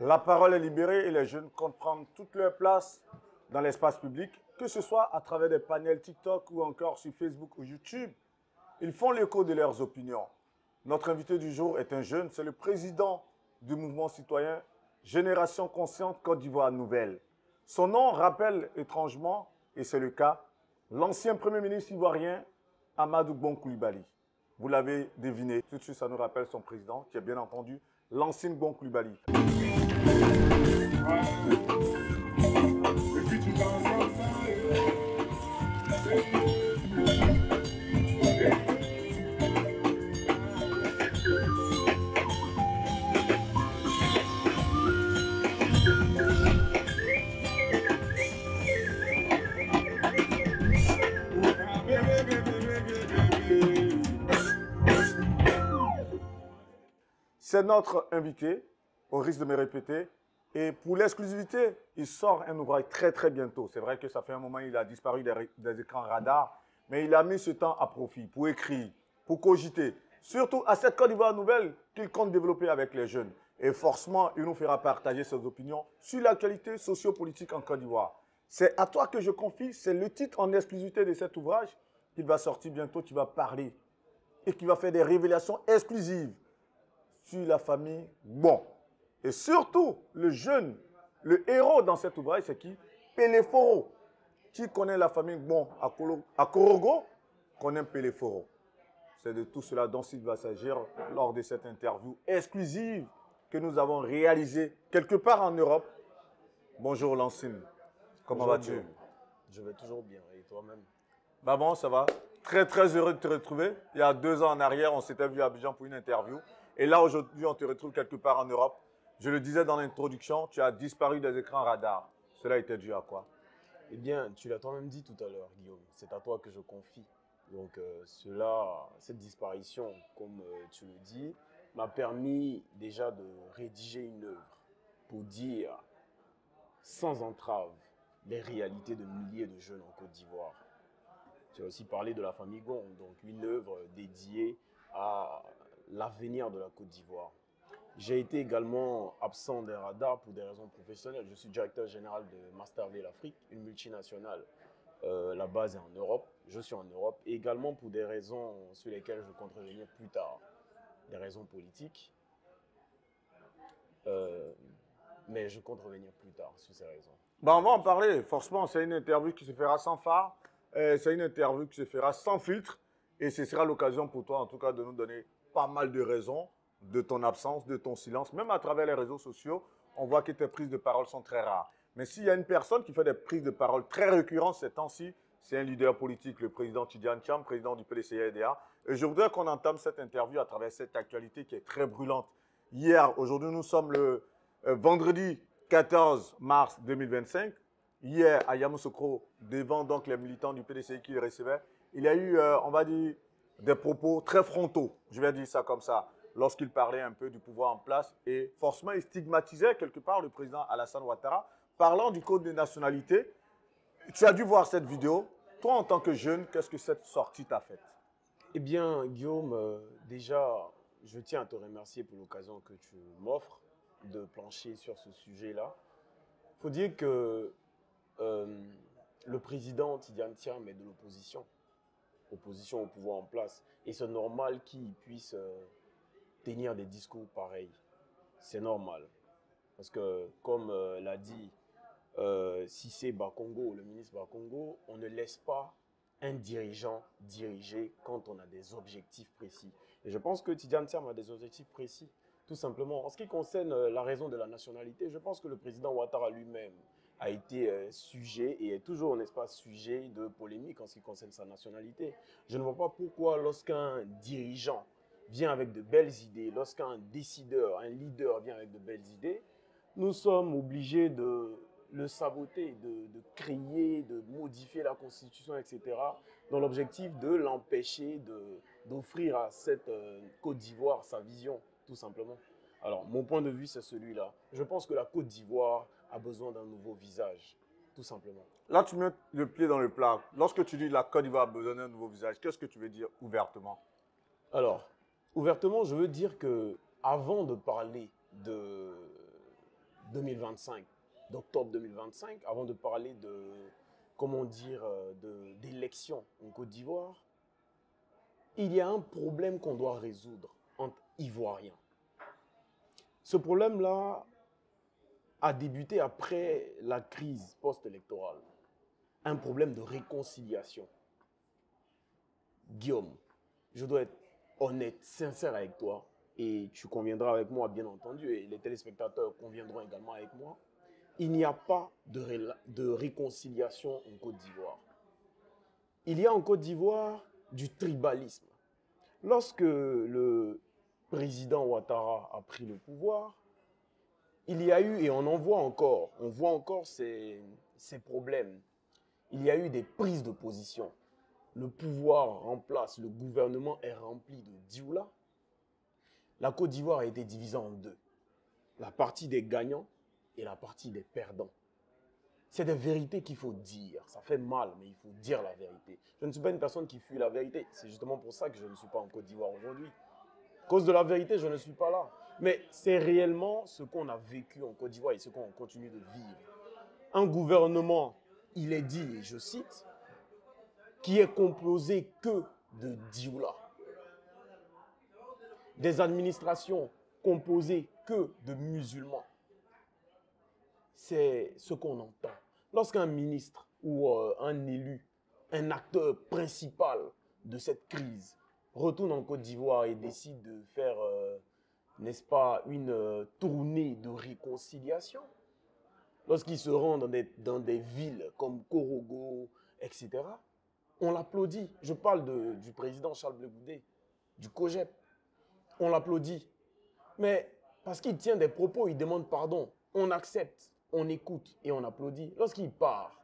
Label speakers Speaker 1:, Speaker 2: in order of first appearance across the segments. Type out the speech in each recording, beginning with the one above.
Speaker 1: La parole est libérée et les jeunes comptent prendre toute leur place dans l'espace public, que ce soit à travers des panels TikTok ou encore sur Facebook ou YouTube. Ils font l'écho de leurs opinions. Notre invité du jour est un jeune, c'est le président du mouvement citoyen Génération Consciente Côte d'Ivoire Nouvelle. Son nom rappelle étrangement, et c'est le cas, l'ancien Premier ministre ivoirien Amadou Bon Coulibaly. Vous l'avez deviné, tout de suite ça nous rappelle son président, qui est bien entendu l'ancien Bon Coulibaly. C'est notre invité, au risque de me répéter. Et pour l'exclusivité, il sort un ouvrage très bientôt. C'est vrai que ça fait un moment, il a disparu des écrans radars, mais il a mis ce temps à profit pour écrire, pour cogiter. Surtout à cette Côte d'Ivoire nouvelle qu'il compte développer avec les jeunes. Et forcément, il nous fera partager ses opinions sur l'actualité sociopolitique en Côte d'Ivoire. C'est à toi que je confie, c'est le titre en exclusivité de cet ouvrage qu'il va sortir bientôt, qui va parler et qui va faire des révélations exclusives sur la famille Bon. Et surtout, le jeune, le héros dans cet ouvrage, c'est qui? Péléforo. Qui connaît la famille Bon à Korogo, connaît Péléforo. C'est de tout cela dont il va s'agir lors de cette interview exclusive que nous avons réalisée quelque part en Europe. Bonjour Lancine, comment vas-tu?
Speaker 2: Je vais toujours bien, et toi-même?
Speaker 1: Bah bon, ça va. Très heureux de te retrouver. Il y a 2 ans en arrière, on s'était vu à Abidjan pour une interview. Et là, aujourd'hui, on te retrouve quelque part en Europe. Je le disais dans l'introduction, tu as disparu des écrans radars. Cela était dû à quoi?
Speaker 2: Eh bien, tu l'as toi-même dit tout à l'heure, Guillaume. C'est à toi que je confie. Donc, cette disparition, comme tu le dis, m'a permis déjà de rédiger une œuvre pour dire, sans entrave, les réalités de milliers de jeunes en Côte d'Ivoire. Tu as aussi parlé de la famille Gon, donc une œuvre dédiée à l'avenir de la Côte d'Ivoire. J'ai été également absent des radars pour des raisons professionnelles. Je suis directeur général de Masterville Afrique, une multinationale. La base est en Europe, je suis en Europe, et également pour des raisons sur lesquelles je compte revenir plus tard, des raisons politiques. Mais je compte revenir plus tard sur ces raisons.
Speaker 1: Bah, on va en parler. Forcément, c'est une interview qui se fera sans phare. C'est une interview qui se fera sans filtre. Et ce sera l'occasion pour toi, en tout cas, de nous donner pas mal de raisons de ton absence, de ton silence. Même à travers les réseaux sociaux, on voit que tes prises de parole sont très rares. Mais s'il y a une personne qui fait des prises de parole très récurrentes ces temps-ci, c'est un leader politique, le président Tidiane Tcham, président du PDCA-EDA. Et je voudrais qu'on entame cette interview à travers cette actualité qui est très brûlante. Hier, aujourd'hui, nous sommes le vendredi 14 mars 2025. Hier, à Yamoussoukro, devant donc les militants du PDCI qui le recevaient, il y a eu, on va dire, des propos très frontaux, je vais dire ça comme ça, lorsqu'il parlait un peu du pouvoir en place et forcément il stigmatisait quelque part le président Alassane Ouattara, parlant du code des nationalités. Tu as dû voir cette vidéo. Toi, en tant que jeune, qu'est-ce que cette sortie t'a fait?
Speaker 2: Eh bien, Guillaume, déjà, je tiens à te remercier pour l'occasion que tu m'offres de plancher sur ce sujet-là. Il faut dire que le président Tidiane Tcham est de l'opposition, opposition au pouvoir en place. Et c'est normal qu'il puisse tenir des discours pareils. C'est normal. Parce que, comme l'a dit Cissé Bakongo, le ministre Bakongo, on ne laisse pas un dirigeant diriger quand on a des objectifs précis. Et je pense que Tidiane Tcham a des objectifs précis. Tout simplement, en ce qui concerne la raison de la nationalité, je pense que le président Ouattara lui-même a été sujet et est toujours, n'est-ce pas, sujet de polémique en ce qui concerne sa nationalité. Je ne vois pas pourquoi lorsqu'un dirigeant vient avec de belles idées, lorsqu'un décideur, un leader vient avec de belles idées, nous sommes obligés de le saboter, de crier, de modifier la Constitution, etc., dans l'objectif de l'empêcher d'offrir à cette Côte d'Ivoire sa vision, tout simplement. Alors, mon point de vue, c'est celui-là. Je pense que la Côte d'Ivoire a besoin d'un nouveau visage, tout simplement.
Speaker 1: Là, tu mets le pied dans le plat. Lorsque tu dis la Côte d'Ivoire a besoin d'un nouveau visage, qu'est-ce que tu veux dire ouvertement?
Speaker 2: Alors, ouvertement, je veux dire que avant de parler de 2025, d'octobre 2025, avant de parler de, comment dire, d'élections en Côte d'Ivoire, il y a un problème qu'on doit résoudre entre Ivoiriens. Ce problème-là a débuté après la crise post-électorale. Un problème de réconciliation. Guillaume, je dois être honnête, sincère avec toi, et tu conviendras avec moi, bien entendu, et les téléspectateurs conviendront également avec moi. Il n'y a pas de réconciliation en Côte d'Ivoire. Il y a en Côte d'Ivoire du tribalisme. Lorsque le président Ouattara a pris le pouvoir, il y a eu, et on voit encore ces problèmes. Il y a eu des prises de position. Le pouvoir en place, le gouvernement est rempli de dioula. La Côte d'Ivoire a été divisée en deux. La partie des gagnants et la partie des perdants. C'est des vérités qu'il faut dire. Ça fait mal, mais il faut dire la vérité. Je ne suis pas une personne qui fuit la vérité. C'est justement pour ça que je ne suis pas en Côte d'Ivoire aujourd'hui. À cause de la vérité, je ne suis pas là. Mais c'est réellement ce qu'on a vécu en Côte d'Ivoire et ce qu'on continue de vivre. Un gouvernement, il est dit, et je cite, qui est composé que de dioula. Des administrations composées que de musulmans. C'est ce qu'on entend. Lorsqu'un ministre ou un élu, un acteur principal de cette crise, retourne en Côte d'Ivoire et décide de faire, n'est-ce pas, une tournée de réconciliation, lorsqu'il se rend dans des villes comme Korogo, etc., on l'applaudit. Je parle du président Charles Blé Goudé, du COJEP. On l'applaudit. Mais parce qu'il tient des propos, il demande pardon. On accepte, on écoute et on applaudit. Lorsqu'il part,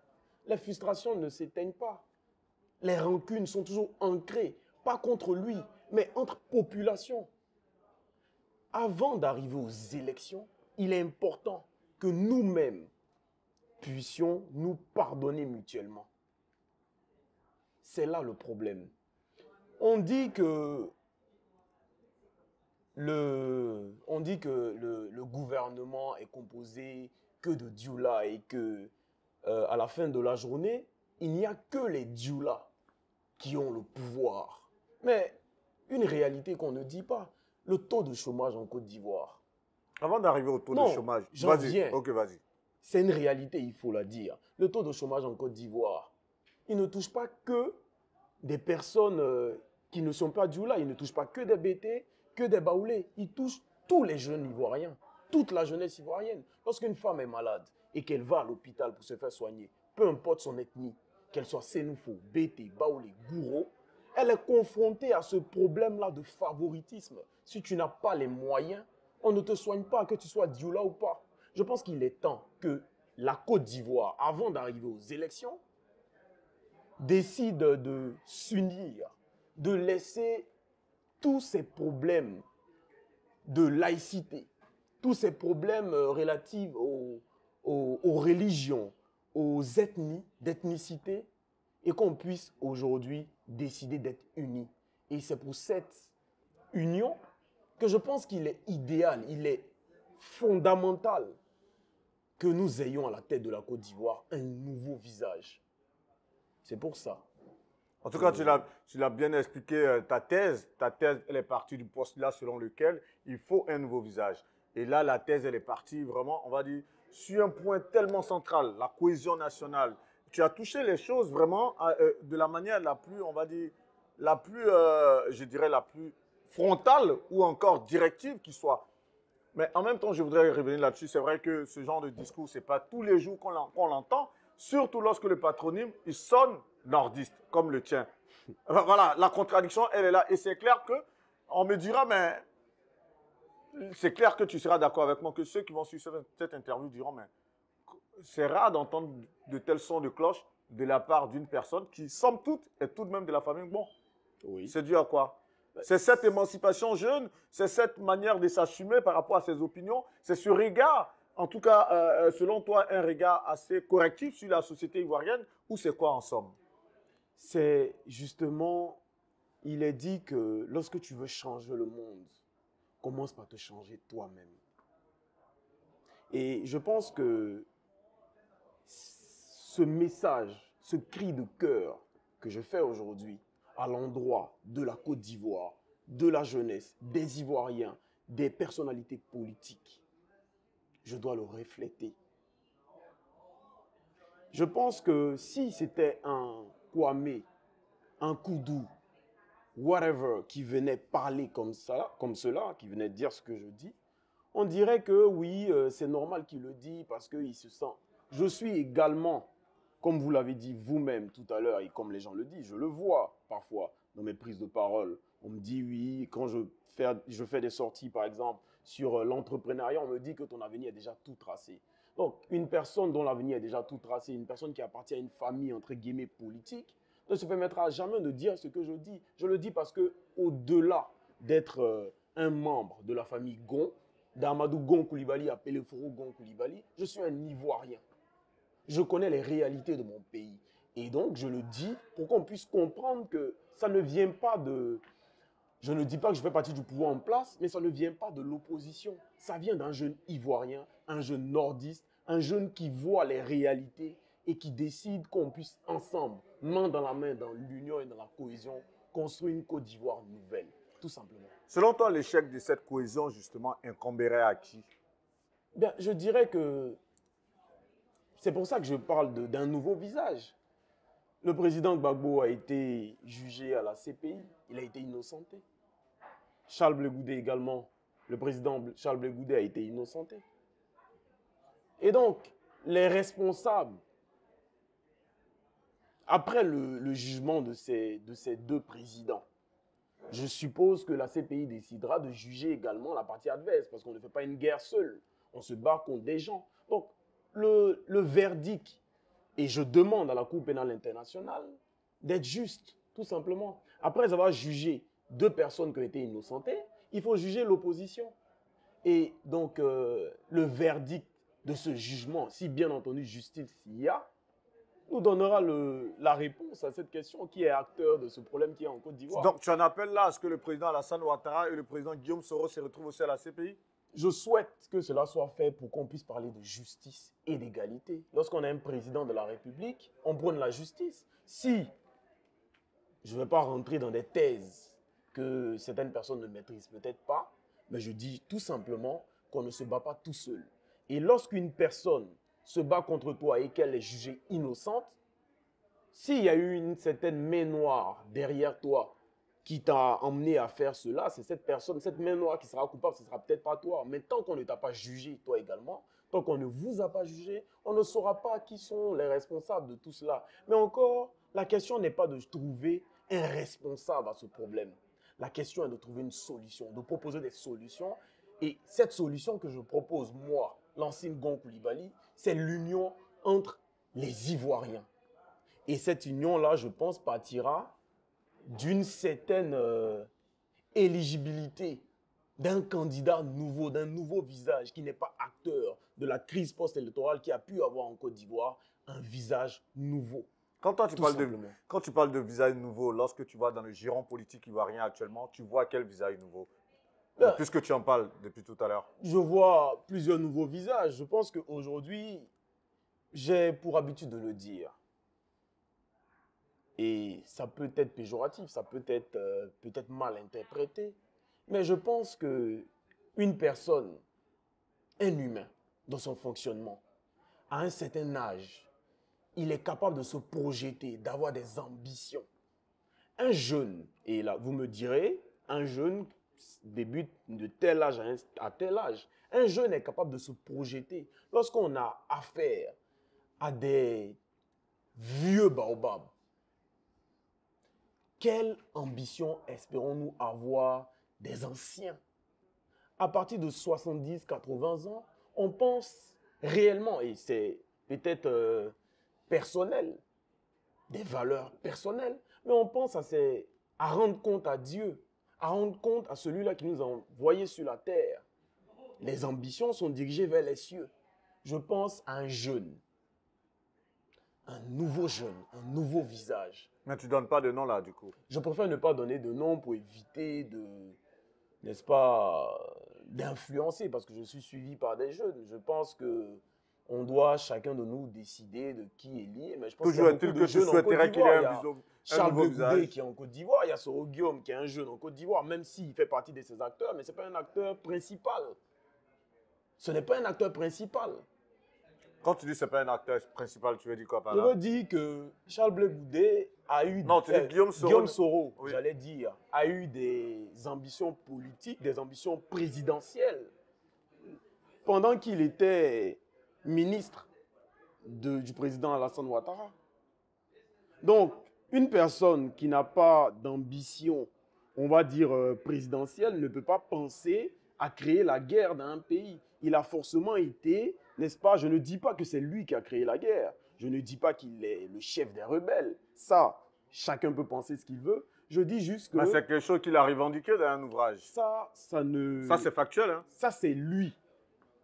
Speaker 2: les frustrations ne s'éteignent pas. Les rancunes sont toujours ancrées, pas contre lui, mais entre populations. Avant d'arriver aux élections, il est important que nous-mêmes puissions nous pardonner mutuellement. C'est là le problème. On dit que le gouvernement est composé que de dioula et que à la fin de la journée, il n'y a que les dioula qui ont le pouvoir. Mais une réalité qu'on ne dit pas, le taux de chômage en Côte d'Ivoire.
Speaker 1: Avant d'arriver au taux de chômage,
Speaker 2: j'en viens.
Speaker 1: Ok, vas-y.
Speaker 2: C'est une réalité, il faut la dire. Le taux de chômage en Côte d'Ivoire, il ne touche pas que des personnes qui ne sont pas dioula, il ne touche pas que des BT, que des baoulés. Il touche tous les jeunes Ivoiriens, toute la jeunesse ivoirienne. Lorsqu'une femme est malade et qu'elle va à l'hôpital pour se faire soigner, peu importe son ethnie, qu'elle soit Sénoufo, BT, baoulé, gouro, elle est confrontée à ce problème-là de favoritisme. Si tu n'as pas les moyens, on ne te soigne pas, que tu sois dioula ou pas. Je pense qu'il est temps que la Côte d'Ivoire, avant d'arriver aux élections, décide de s'unir, de laisser tous ces problèmes de laïcité, tous ces problèmes relatifs aux religions, aux ethnies, d'ethnicité, et qu'on puisse aujourd'hui décider d'être unis. Et c'est pour cette union que je pense qu'il est idéal, il est fondamental que nous ayons à la tête de la Côte d'Ivoire un nouveau visage. C'est pour ça.
Speaker 1: En tout cas, tu l'as bien expliqué, ta thèse. Ta thèse, elle est partie du postulat selon lequel il faut un nouveau visage. Et là, la thèse, elle est partie vraiment, on va dire, sur un point tellement central, la cohésion nationale. Tu as touché les choses vraiment de la manière la plus, on va dire, la plus, je dirais, la plus frontale ou encore directive qui soit. Mais en même temps, je voudrais revenir là-dessus. C'est vrai que ce genre de discours, ce n'est pas tous les jours qu'on l'entend, surtout lorsque le patronyme, il sonne nordiste, comme le tien. Voilà, la contradiction, elle est là. Et c'est clair qu'on me dira, mais c'est clair que tu seras d'accord avec moi, que ceux qui vont suivre cette interview diront, mais c'est rare d'entendre de tels sons de cloche de la part d'une personne qui, somme toute, est tout de même de la famille. Bon, oui. C'est dû à quoi? C'est cette émancipation jeune, c'est cette manière de s'assumer par rapport à ses opinions, c'est ce regard, en tout cas, selon toi, un regard assez correctif sur la société ivoirienne, ou c'est quoi en somme?
Speaker 2: C'est justement, il est dit que lorsque tu veux changer le monde, commence par te changer toi-même. Et je pense que ce message, ce cri de cœur que je fais aujourd'hui à l'endroit de la Côte d'Ivoire, de la jeunesse, des Ivoiriens, des personnalités politiques, je dois le refléter. Je pense que si c'était un Kwame, un Koudou, whatever, qui venait parler comme ça, comme cela, qui venait dire ce que je dis, on dirait que oui, c'est normal qu'il le dise parce qu'il se sent. Je suis également, comme vous l'avez dit vous-même tout à l'heure et comme les gens le disent, je le vois parfois dans mes prises de parole. On me dit oui, quand je fais des sorties par exemple sur l'entrepreneuriat, on me dit que ton avenir est déjà tout tracé. Donc une personne dont l'avenir est déjà tout tracé, une personne qui appartient à une famille entre guillemets politique, ne se permettra jamais de dire ce que je dis. Je le dis parce que au-delà d'être un membre de la famille Gon, d'Amadou Gon Coulibaly, appelé Foro Gon Coulibaly, je suis un Ivoirien. Je connais les réalités de mon pays. Et donc, je le dis pour qu'on puisse comprendre que ça ne vient pas de... Je ne dis pas que je fais partie du pouvoir en place, mais ça ne vient pas de l'opposition. Ça vient d'un jeune Ivoirien, un jeune nordiste, un jeune qui voit les réalités et qui décide qu'on puisse ensemble, main dans la main, dans l'union et dans la cohésion, construire une Côte d'Ivoire nouvelle, tout simplement.
Speaker 1: Selon toi, l'échec de cette cohésion, justement, incomberait à qui?
Speaker 2: Bien, je dirais que c'est pour ça que je parle d'un nouveau visage. Le président Gbagbo a été jugé à la CPI, il a été innocenté. Charles Blé Goudé également, le président Charles Blé Goudé a été innocenté. Et donc, les responsables, après le jugement de ces deux présidents, je suppose que la CPI décidera de juger également la partie adverse, parce qu'on ne fait pas une guerre seule, on se bat contre des gens. Donc, le verdict, et je demande à la Cour pénale internationale d'être juste, tout simplement. Après avoir jugé deux personnes qui ont été innocentées, il faut juger l'opposition. Et donc, le verdict de ce jugement, si bien entendu justice il y a, nous donnera la réponse à cette question, qui est acteur de ce problème qui est en Côte d'Ivoire.
Speaker 1: Donc, tu en appelles là à ce que le président Alassane Ouattara et le président Guillaume Soro se retrouvent aussi à la CPI?
Speaker 2: Je souhaite que cela soit fait pour qu'on puisse parler de justice et d'égalité. Lorsqu'on a un président de la République, on prône la justice. Si, je ne vais pas rentrer dans des thèses que certaines personnes ne maîtrisent peut-être pas, mais je dis tout simplement qu'on ne se bat pas tout seul. Et lorsqu'une personne se bat contre toi et qu'elle est jugée innocente, s'il y a eu une certaine main noire derrière toi qui t'a emmené à faire cela, c'est cette personne, cette main noire qui sera coupable, ce ne sera peut-être pas toi. Mais tant qu'on ne t'a pas jugé, toi également, tant qu'on ne vous a pas jugé, on ne saura pas qui sont les responsables de tout cela. Mais encore, la question n'est pas de trouver un responsable à ce problème. La question est de trouver une solution, de proposer des solutions. Et cette solution que je propose, moi, Lansing Gon Coulibaly, c'est l'union entre les Ivoiriens. Et cette union-là, je pense, partira d'une certaine éligibilité d'un candidat nouveau, d'un nouveau visage qui n'est pas acteur de la crise post-électorale qui a pu avoir en Côte d'Ivoire, un visage nouveau.
Speaker 1: Quand tu parles de visage nouveau, lorsque tu vas dans le giron politique ivoirien actuellement, tu vois quel visage nouveau? Puisque tu en parles depuis tout à l'heure.
Speaker 2: Je vois plusieurs nouveaux visages. Je pense qu'aujourd'hui, j'ai pour habitude de le dire. Et ça peut être péjoratif, ça peut être peut-être mal interprété. Mais je pense qu'une personne, un humain, dans son fonctionnement, à un certain âge, il est capable de se projeter, d'avoir des ambitions. Un jeune, et là, vous me direz, un jeune débute de tel âge à tel âge. Un jeune est capable de se projeter. Lorsqu'on a affaire à des vieux baobabs, quelle ambition espérons-nous avoir des anciens? À partir de 70, 80 ans, on pense réellement, et c'est peut-être personnel, des valeurs personnelles, mais on pense à rendre compte à Dieu, à rendre compte à celui-là qui nous a envoyés sur la terre. Les ambitions sont dirigées vers les cieux. Je pense à un jeune, un nouveau visage.
Speaker 1: Mais tu ne donnes pas de nom là, du coup.
Speaker 2: Je préfère ne pas donner de nom pour éviter de, n'est-ce pas, d'influencer parce que je suis suivi par des jeunes. Je pense que on doit chacun de nous décider de qui est lié. Mais je pense
Speaker 1: Toujours
Speaker 2: qu'il y a
Speaker 1: est-il
Speaker 2: beaucoup
Speaker 1: que
Speaker 2: de
Speaker 1: tu
Speaker 2: jeunes en Côte
Speaker 1: souhaiterais qu'il ait
Speaker 2: d'Ivoire. Il y
Speaker 1: un,
Speaker 2: a
Speaker 1: un
Speaker 2: Charles
Speaker 1: nouveau
Speaker 2: Blé Goudé
Speaker 1: visage?
Speaker 2: qui est en Côte d'Ivoire. Il y a Soro Guillaume qui est un jeune en Côte d'Ivoire, même s'il fait partie de ces acteurs, mais ce n'est pas un acteur principal. Ce n'est pas un acteur principal.
Speaker 1: Quand tu dis que ce n'est pas un acteur principal, tu veux dire quoi par
Speaker 2: Je
Speaker 1: là?
Speaker 2: veux dire que Charles Blé Goudé a eu...
Speaker 1: Non, tu dis Guillaume Soro.
Speaker 2: Guillaume Soro,
Speaker 1: Oui.
Speaker 2: j'allais dire, a eu des ambitions politiques, des ambitions présidentielles. Pendant qu'il était ministre du président Alassane Ouattara. Donc, une personne qui n'a pas d'ambition, on va dire présidentielle, ne peut pas penser à créer la guerre dans un pays. Il a forcément été, n'est-ce pas, je ne dis pas que c'est lui qui a créé la guerre. Je ne dis pas qu'il est le chef des rebelles. Ça, chacun peut penser ce qu'il veut. Je dis juste que...
Speaker 1: Mais c'est quelque chose qu'il a revendiqué dans un ouvrage.
Speaker 2: Ça ne...
Speaker 1: Ça, c'est factuel, hein?
Speaker 2: Ça, c'est lui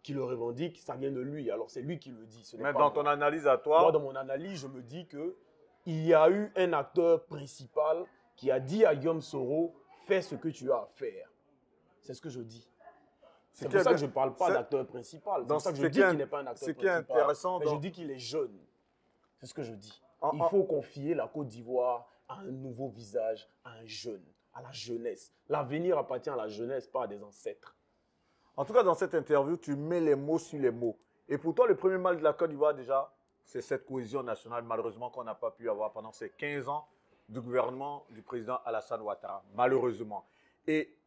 Speaker 2: qui le revendique, ça vient de lui. Alors, c'est lui qui le dit.
Speaker 1: Mais dans ton analyse à toi...
Speaker 2: Moi, dans mon analyse, je me dis qu'il y a eu un acteur principal qui a dit à Guillaume Soro, fais ce que tu as à faire. C'est ce que je dis. C'est pour ça que je ne parle pas d'acteur principal. C'est pour ça que je dis qu'il n'est pas un acteur principal.
Speaker 1: Ce qui est intéressant...
Speaker 2: Mais je dis qu'il est jeune. C'est ce que je dis. Il faut confier la Côte d'Ivoire à un nouveau visage, à un jeune, à la jeunesse. L'avenir appartient à la jeunesse, pas à des ancêtres.
Speaker 1: En tout cas, dans cette interview, tu mets les mots sur les mots. Et pour toi, le premier mal de la Côte d'Ivoire, déjà, c'est cette cohésion nationale, malheureusement, qu'on n'a pas pu avoir pendant ces 15 ans du gouvernement du président Alassane Ouattara, malheureusement. Et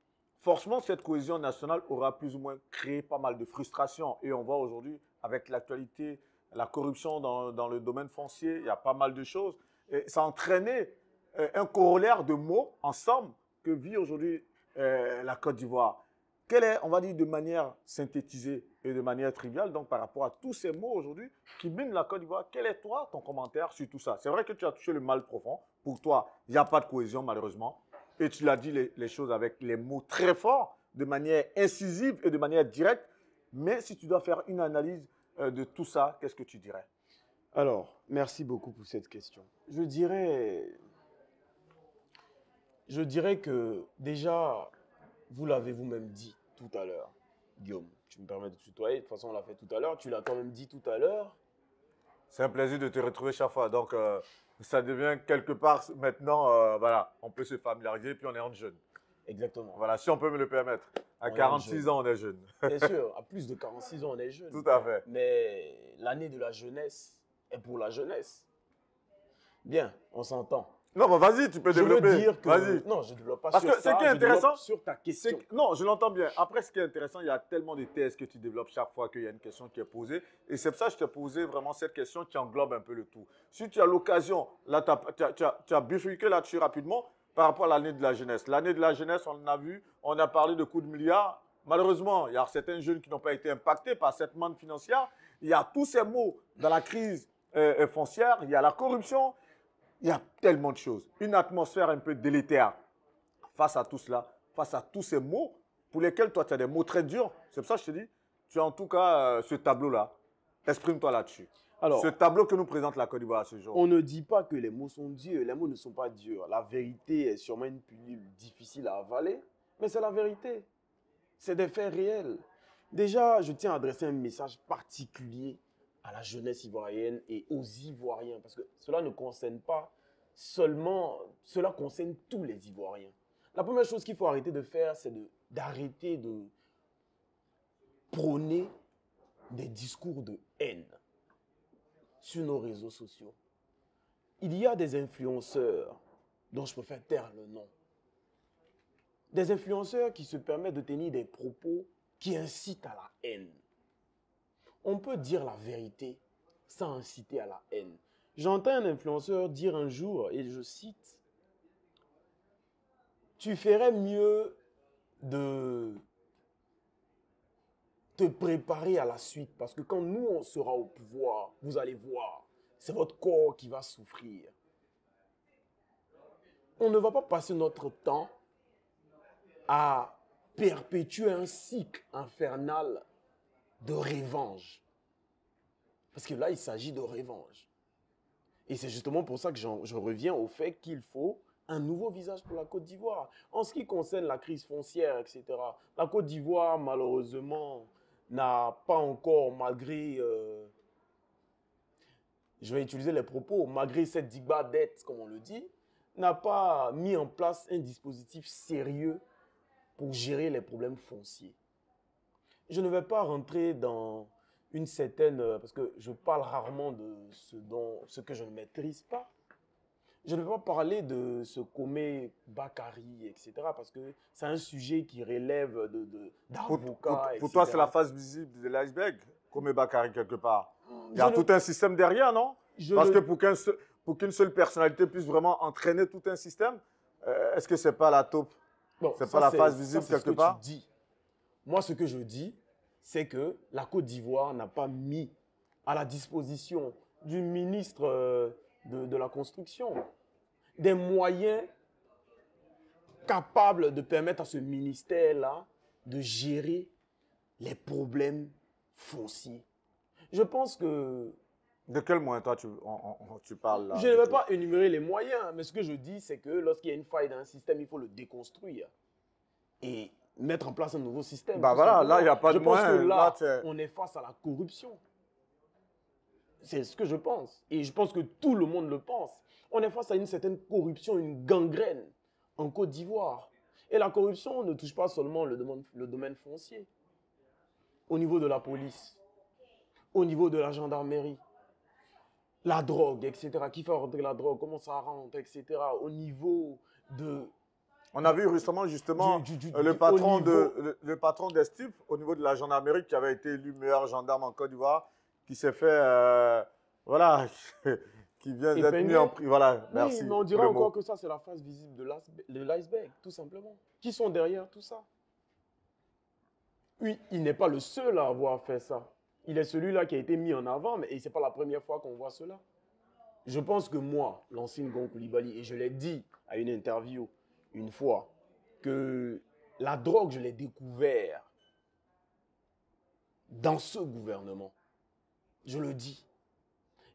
Speaker 1: forcément, cette cohésion nationale aura plus ou moins créé pas mal de frustration. Et on voit aujourd'hui, avec l'actualité, la corruption dans le domaine foncier, il y a pas mal de choses. Et ça a entraîné un corollaire de mots ensemble que vit aujourd'hui la Côte d'Ivoire. Quelle est, on va dire, de manière synthétisée et de manière triviale, donc par rapport à tous ces mots aujourd'hui qui minent la Côte d'Ivoire, quel est toi, ton commentaire sur tout ça? C'est vrai que tu as touché le mal profond. Pour toi, il n'y a pas de cohésion, malheureusement. Et tu l'as dit les choses avec les mots très forts, de manière incisive et de manière directe. Mais si tu dois faire une analyse de tout ça, qu'est-ce que tu dirais?
Speaker 2: Alors, merci beaucoup pour cette question. Je dirais que déjà, vous l'avez vous-même dit tout à l'heure, Guillaume. Tu me permets de te tutoyer, de toute façon on l'a fait tout à l'heure. Tu l'as toi-même dit tout à l'heure.
Speaker 1: C'est un plaisir de te retrouver chaque fois. Donc, ça devient quelque part maintenant, voilà, on peut se familiariser puis on est en jeune.
Speaker 2: Exactement.
Speaker 1: Voilà, si on peut me le permettre. À 46 ans, on est jeune.
Speaker 2: Bien sûr, à plus de 46 ans, on est jeune.
Speaker 1: Tout à fait.
Speaker 2: Mais l'année de la jeunesse est pour la jeunesse. Bien, on s'entend.
Speaker 1: Non, mais vas-y, tu peux développer.
Speaker 2: Je veux dire que...
Speaker 1: Vas-y.
Speaker 2: Non, je ne développe pas
Speaker 1: parce
Speaker 2: sur
Speaker 1: que
Speaker 2: ça,
Speaker 1: ce qui est intéressant,
Speaker 2: sur ta question.
Speaker 1: Non, je l'entends bien. Après, ce qui est intéressant, il y a tellement de thèses que tu développes chaque fois qu'il y a une question qui est posée. Et c'est pour ça que je t'ai posé vraiment cette question qui englobe un peu le tout. Si tu as l'occasion, là, tu as bifurqué là-dessus rapidement par rapport à l'année de la jeunesse. L'année de la jeunesse, on a vu, on a parlé de coups de milliards. Malheureusement, il y a certains jeunes qui n'ont pas été impactés par cette manne financière. Il y a tous ces mots dans la crise foncière. Il y a la corruption. Il y a tellement de choses. Une atmosphère un peu délétère. Face à tout cela, face à tous ces mots pour lesquels toi, tu as des mots très durs. C'est pour ça que je te dis, tu as en tout cas ce tableau-là. Exprime-toi là-dessus. Alors, ce tableau que nous présente la Côte d'Ivoire ce jour.
Speaker 2: On ne dit pas que les mots sont durs. Les mots ne sont pas durs. La vérité est sûrement une pilule difficile à avaler, mais c'est la vérité. C'est des faits réels. Déjà, je tiens à adresser un message particulier à la jeunesse ivoirienne et aux Ivoiriens, parce que cela ne concerne pas seulement, cela concerne tous les Ivoiriens. La première chose qu'il faut arrêter de faire, c'est d'arrêter de prôner des discours de haine sur nos réseaux sociaux. Il y a des influenceurs dont je préfère taire le nom. Des influenceurs qui se permettent de tenir des propos qui incitent à la haine. On peut dire la vérité sans inciter à la haine. J'entends un influenceur dire un jour, et je cite, « Tu ferais mieux de te préparer à la suite parce que quand nous, on sera au pouvoir, vous allez voir, c'est votre corps qui va souffrir. » On ne va pas passer notre temps à perpétuer un cycle infernal de revanche. Parce que là, il s'agit de revanche. Et c'est justement pour ça que je reviens au fait qu'il faut un nouveau visage pour la Côte d'Ivoire. En ce qui concerne la crise foncière, etc., la Côte d'Ivoire, malheureusement, n'a pas encore, malgré, je vais utiliser les propos, malgré cette digue-bas dette, comme on le dit, n'a pas mis en place un dispositif sérieux pour gérer les problèmes fonciers. Je ne vais pas rentrer dans une certaine, parce que je parle rarement de ce que je ne maîtrise pas. Je ne vais pas parler de ce qu'Omé Bakari, etc., parce que c'est un sujet qui relève d'avocats,
Speaker 1: Pour
Speaker 2: etc.
Speaker 1: toi, c'est la face visible de l'iceberg, comme Bakary quelque part. Il y a
Speaker 2: Je
Speaker 1: tout un système derrière, non?
Speaker 2: je
Speaker 1: Parce que
Speaker 2: ne-
Speaker 1: pour qu'une seule personnalité puisse vraiment entraîner tout un système, est-ce que c'est pas la taupe?
Speaker 2: Bon,
Speaker 1: C'est
Speaker 2: ça,
Speaker 1: pas la face
Speaker 2: ça,
Speaker 1: visible
Speaker 2: c'est ce
Speaker 1: quelque
Speaker 2: que
Speaker 1: part?
Speaker 2: tu dis. Moi, ce que je dis, c'est que la Côte d'Ivoire n'a pas mis à la disposition du ministre de la Construction des moyens capables de permettre à ce ministère-là de gérer les problèmes fonciers. Je pense que
Speaker 1: De quel moyen, toi, tu parles là?
Speaker 2: je ne vais pas énumérer les moyens, mais ce que je dis, c'est que lorsqu'il y a une faille dans un système, il faut le déconstruire et mettre en place un nouveau système.
Speaker 1: Bah
Speaker 2: tout
Speaker 1: voilà,
Speaker 2: simplement.
Speaker 1: là, il n'y a pas de
Speaker 2: Je pense
Speaker 1: moyen.
Speaker 2: que là,
Speaker 1: c'est-
Speaker 2: on est face à la corruption. C'est ce que je pense. Et je pense que tout le monde le pense. On est face à une certaine corruption, une gangrène en Côte d'Ivoire. Et la corruption ne touche pas seulement le domaine foncier. Au niveau de la police, au niveau de la gendarmerie, la drogue, etc. Qui fait rentrer la drogue, comment ça rentre, etc. Au niveau de...
Speaker 1: On a vu récemment, justement, le patron d'Estip, au niveau de la gendarmerie, qui avait été élu meilleur gendarme en Côte d'Ivoire, qui s'est fait, voilà, qui vient d'être mis en prison. Voilà, merci.
Speaker 2: Oui, mais on dirait encore que ça, c'est la face visible de l'iceberg, tout simplement. Qui sont derrière tout ça? Oui, il n'est pas le seul à avoir fait ça. Il est celui-là qui a été mis en avant, mais ce n'est pas la première fois qu'on voit cela. Je pense que moi, l'ancien Gon Coulibaly, et je l'ai dit à une interview une fois, que la drogue, je l'ai découvert dans ce gouvernement. Je le dis.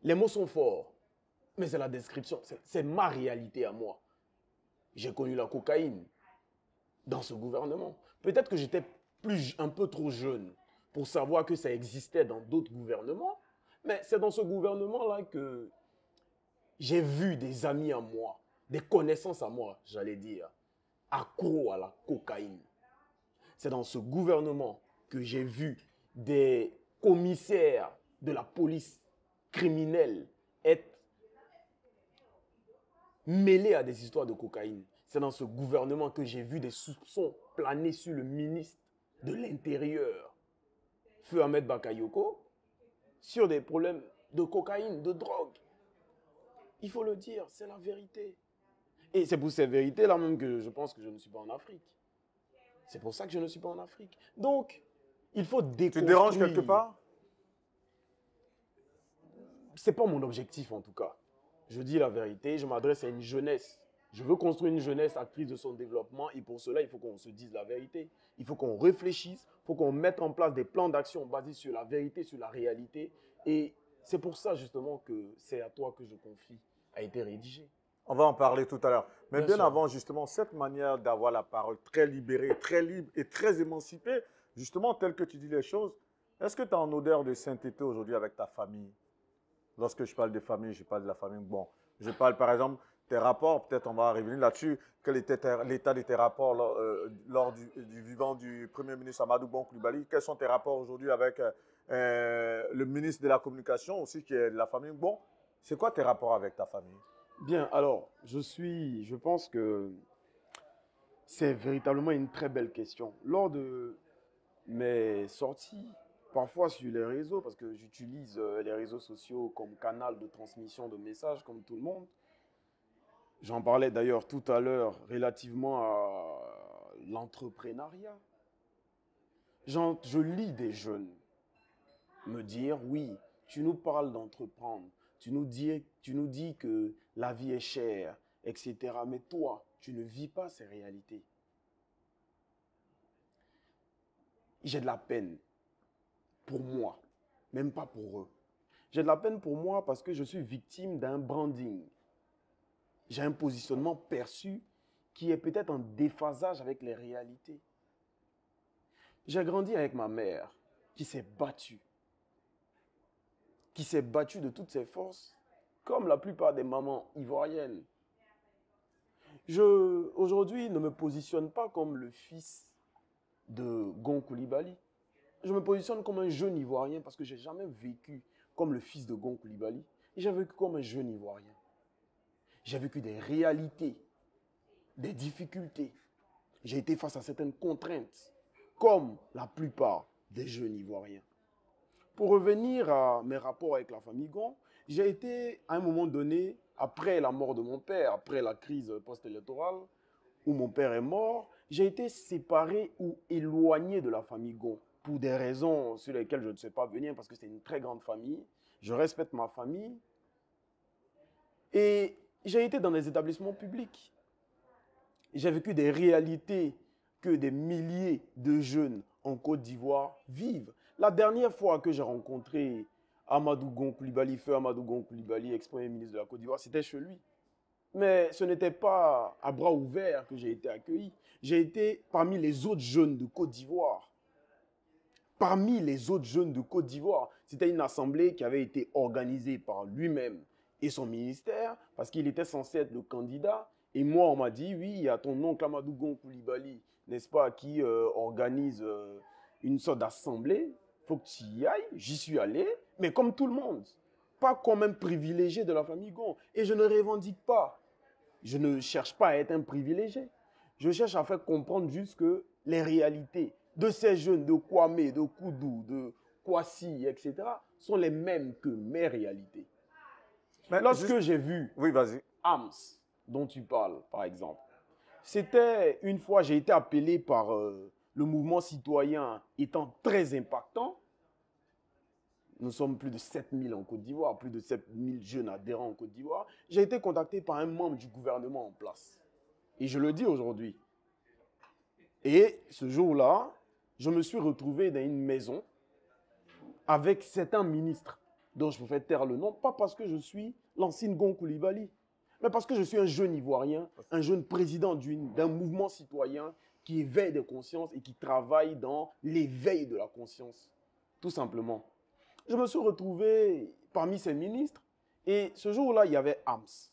Speaker 2: Les mots sont forts, mais c'est la description, c'est ma réalité à moi. J'ai connu la cocaïne dans ce gouvernement. Peut-être que j'étais un peu trop jeune pour savoir que ça existait dans d'autres gouvernements, mais c'est dans ce gouvernement-là que j'ai vu des amis à moi, des connaissances à moi, j'allais dire, accros à la cocaïne. C'est dans ce gouvernement que j'ai vu des commissaires de la police criminelle être mêlés à des histoires de cocaïne. C'est dans ce gouvernement que j'ai vu des soupçons planer sur le ministre de l'Intérieur, Feu Ahmed Bakayoko, sur des problèmes de cocaïne, de drogue. Il faut le dire, c'est la vérité. Et c'est pour ces vérités-là même que je pense que je ne suis pas en Afrique. C'est pour ça que je ne suis pas en Afrique. Donc, il faut déconstruire.
Speaker 1: Tu te déranges quelque part?
Speaker 2: Ce n'est pas mon objectif en tout cas. Je dis la vérité, je m'adresse à une jeunesse. Je veux construire une jeunesse actrice de son développement et pour cela, il faut qu'on se dise la vérité. Il faut qu'on réfléchisse, il faut qu'on mette en place des plans d'action basés sur la vérité, sur la réalité. Et c'est pour ça justement que c'est à toi que je confie a été rédigé.
Speaker 1: On va en parler tout à l'heure. Mais bien
Speaker 2: sûr.
Speaker 1: avant, justement, cette manière d'avoir la parole très libérée, très libre et très émancipée, justement, telle que tu dis les choses, est-ce que tu as en odeur de sainteté aujourd'hui avec ta famille? Lorsque je parle de famille, je parle de la famille. Bon, je parle par exemple tes rapports, peut-être on va revenir là-dessus. Quel était l'état de tes rapports lors du vivant du Premier ministre Amadou Bon Coulibaly? Quels sont tes rapports aujourd'hui avec le ministre de la Communication aussi, qui est de la famille? Bon, c'est quoi tes rapports avec ta famille?
Speaker 2: Bien, alors, je pense que c'est véritablement une très belle question. Lors de mes sorties, parfois sur les réseaux, parce que j'utilise les réseaux sociaux comme canal de transmission de messages, comme tout le monde. J'en parlais d'ailleurs tout à l'heure relativement à l'entrepreneuriat. Je lis des jeunes me dire, oui, tu nous parles d'entreprendre, tu nous dis que la vie est chère, etc. Mais toi, tu ne vis pas ces réalités. J'ai de la peine pour moi, même pas pour eux. J'ai de la peine pour moi parce que je suis victime d'un branding. j'ai un positionnement perçu qui est peut-être en déphasage avec les réalités. J'ai grandi avec ma mère qui s'est battue de toutes ses forces, comme la plupart des mamans ivoiriennes. Je, aujourd'hui, ne me positionne pas comme le fils de Gon Coulibaly. Je me positionne comme un jeune Ivoirien parce que je n'ai jamais vécu comme le fils de Gon Coulibaly. J'ai vécu comme un jeune Ivoirien. J'ai vécu des réalités, des difficultés. J'ai été face à certaines contraintes, comme la plupart des jeunes Ivoiriens. Pour revenir à mes rapports avec la famille Gon, j'ai été, à un moment donné, après la mort de mon père, après la crise post-électorale, où mon père est mort, j'ai été séparé ou éloigné de la famille Gon, pour des raisons sur lesquelles je ne sais pas venir, parce que c'est une très grande famille. Je respecte ma famille. Et j'ai été dans des établissements publics. J'ai vécu des réalités que des milliers de jeunes en Côte d'Ivoire vivent. La dernière fois que j'ai rencontré Amadou Gon Coulibaly, feu Amadou Gon Coulibaly, ex-premier ministre de la Côte d'Ivoire, c'était chez lui. Mais ce n'était pas à bras ouverts que j'ai été accueilli. J'ai été parmi les autres jeunes de Côte d'Ivoire. Parmi les autres jeunes de Côte d'Ivoire, c'était une assemblée qui avait été organisée par lui-même et son ministère, parce qu'il était censé être le candidat. Et moi, on m'a dit, oui, il y a ton oncle Amadou Gon Coulibaly, n'est-ce pas, qui organise une sorte d'assemblée. Il faut que tu y ailles. J'y suis allé, mais comme tout le monde. Pas comme un privilégié de la famille Gon. Et je ne revendique pas. Je ne cherche pas à être un privilégié. Je cherche à faire comprendre juste que les réalités de ces jeunes de Kwame, de Koudou, de Kwasi, etc., sont les mêmes que mes réalités. Mais lorsque j'ai vu
Speaker 1: oui, vas-y.
Speaker 2: AMS, dont tu parles, par exemple, c'était une fois, j'ai été appelé par le mouvement citoyen étant très impactant. Nous sommes plus de 7000 en Côte d'Ivoire, plus de 7000 jeunes adhérents en Côte d'Ivoire. J'ai été contacté par un membre du gouvernement en place. Et je le dis aujourd'hui. Et ce jour-là, je me suis retrouvé dans une maison avec certains ministres dont je pouvais taire le nom, pas parce que je suis l'ancien Gon Coulibaly, mais parce que je suis un jeune Ivoirien, un jeune président d'un mouvement citoyen qui éveille des consciences et qui travaille dans l'éveil de la conscience, tout simplement. Je me suis retrouvé parmi ces ministres et ce jour-là, il y avait AMS,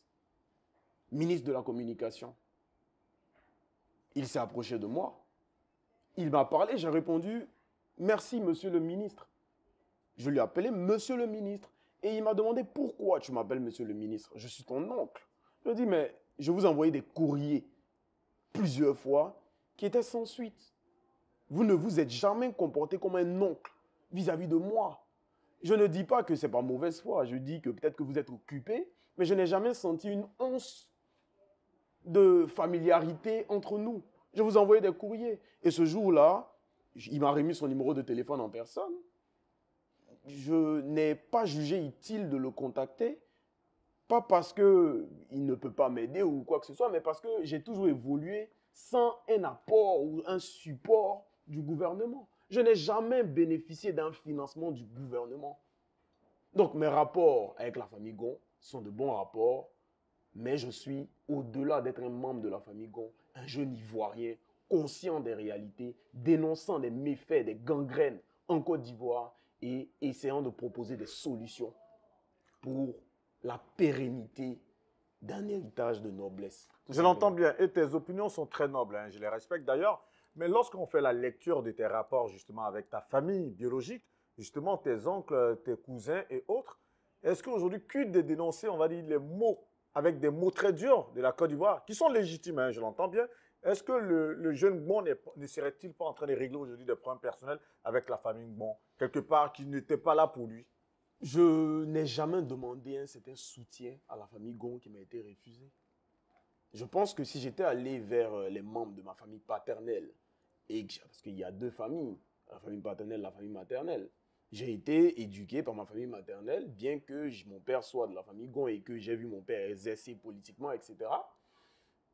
Speaker 2: ministre de la Communication. Il s'est approché de moi. Il m'a parlé, j'ai répondu « Merci, monsieur le ministre ». Je lui ai appelé « Monsieur le ministre ». Et il m'a demandé « Pourquoi tu m'appelles monsieur le ministre? Je suis ton oncle ». Je lui ai dit « Mais je vous ai envoyé des courriers plusieurs fois qui étaient sans suite. Vous ne vous êtes jamais comporté comme un oncle vis-à-vis de moi. Je ne dis pas que ce n'est pas mauvaise foi. Je dis que peut-être que vous êtes occupé, mais je n'ai jamais senti une once de familiarité entre nous. Je vous ai envoyé des courriers. Et ce jour-là, il m'a remis son numéro de téléphone en personne. Je n'ai pas jugé utile de le contacter, pas parce qu'il ne peut pas m'aider ou quoi que ce soit, mais parce que j'ai toujours évolué sans un apport ou un support du gouvernement. Je n'ai jamais bénéficié d'un financement du gouvernement. Donc mes rapports avec la famille Gon sont de bons rapports, mais je suis, au-delà d'être un membre de la famille Gon, un jeune Ivoirien conscient des réalités, dénonçant des méfaits, des gangrènes en Côte d'Ivoire et essayant de proposer des solutions pour la pérennité d'un héritage de noblesse.
Speaker 1: Je l'entends bien et tes opinions sont très nobles, hein, je les respecte d'ailleurs. Mais lorsqu'on fait la lecture de tes rapports justement avec ta famille biologique, justement tes oncles, tes cousins et autres, est-ce qu'aujourd'hui, quid de dénoncer, on va dire, les mots avec des mots très durs de la Côte d'Ivoire, qui sont légitimes, hein, je l'entends bien. Est-ce que le jeune Gbon ne serait-il pas en train de régler aujourd'hui des problèmes personnels avec la famille Gbon, quelque part qui n'était pas là pour lui?
Speaker 2: Je n'ai jamais demandé un certain soutien à la famille Gon qui m'a été refusé. Je pense que si j'étais allé vers les membres de ma famille paternelle, parce qu'il y a deux familles, la famille paternelle et la famille maternelle, j'ai été éduqué par ma famille maternelle, bien que mon père soit de la famille Gon et que j'ai vu mon père exercer politiquement, etc.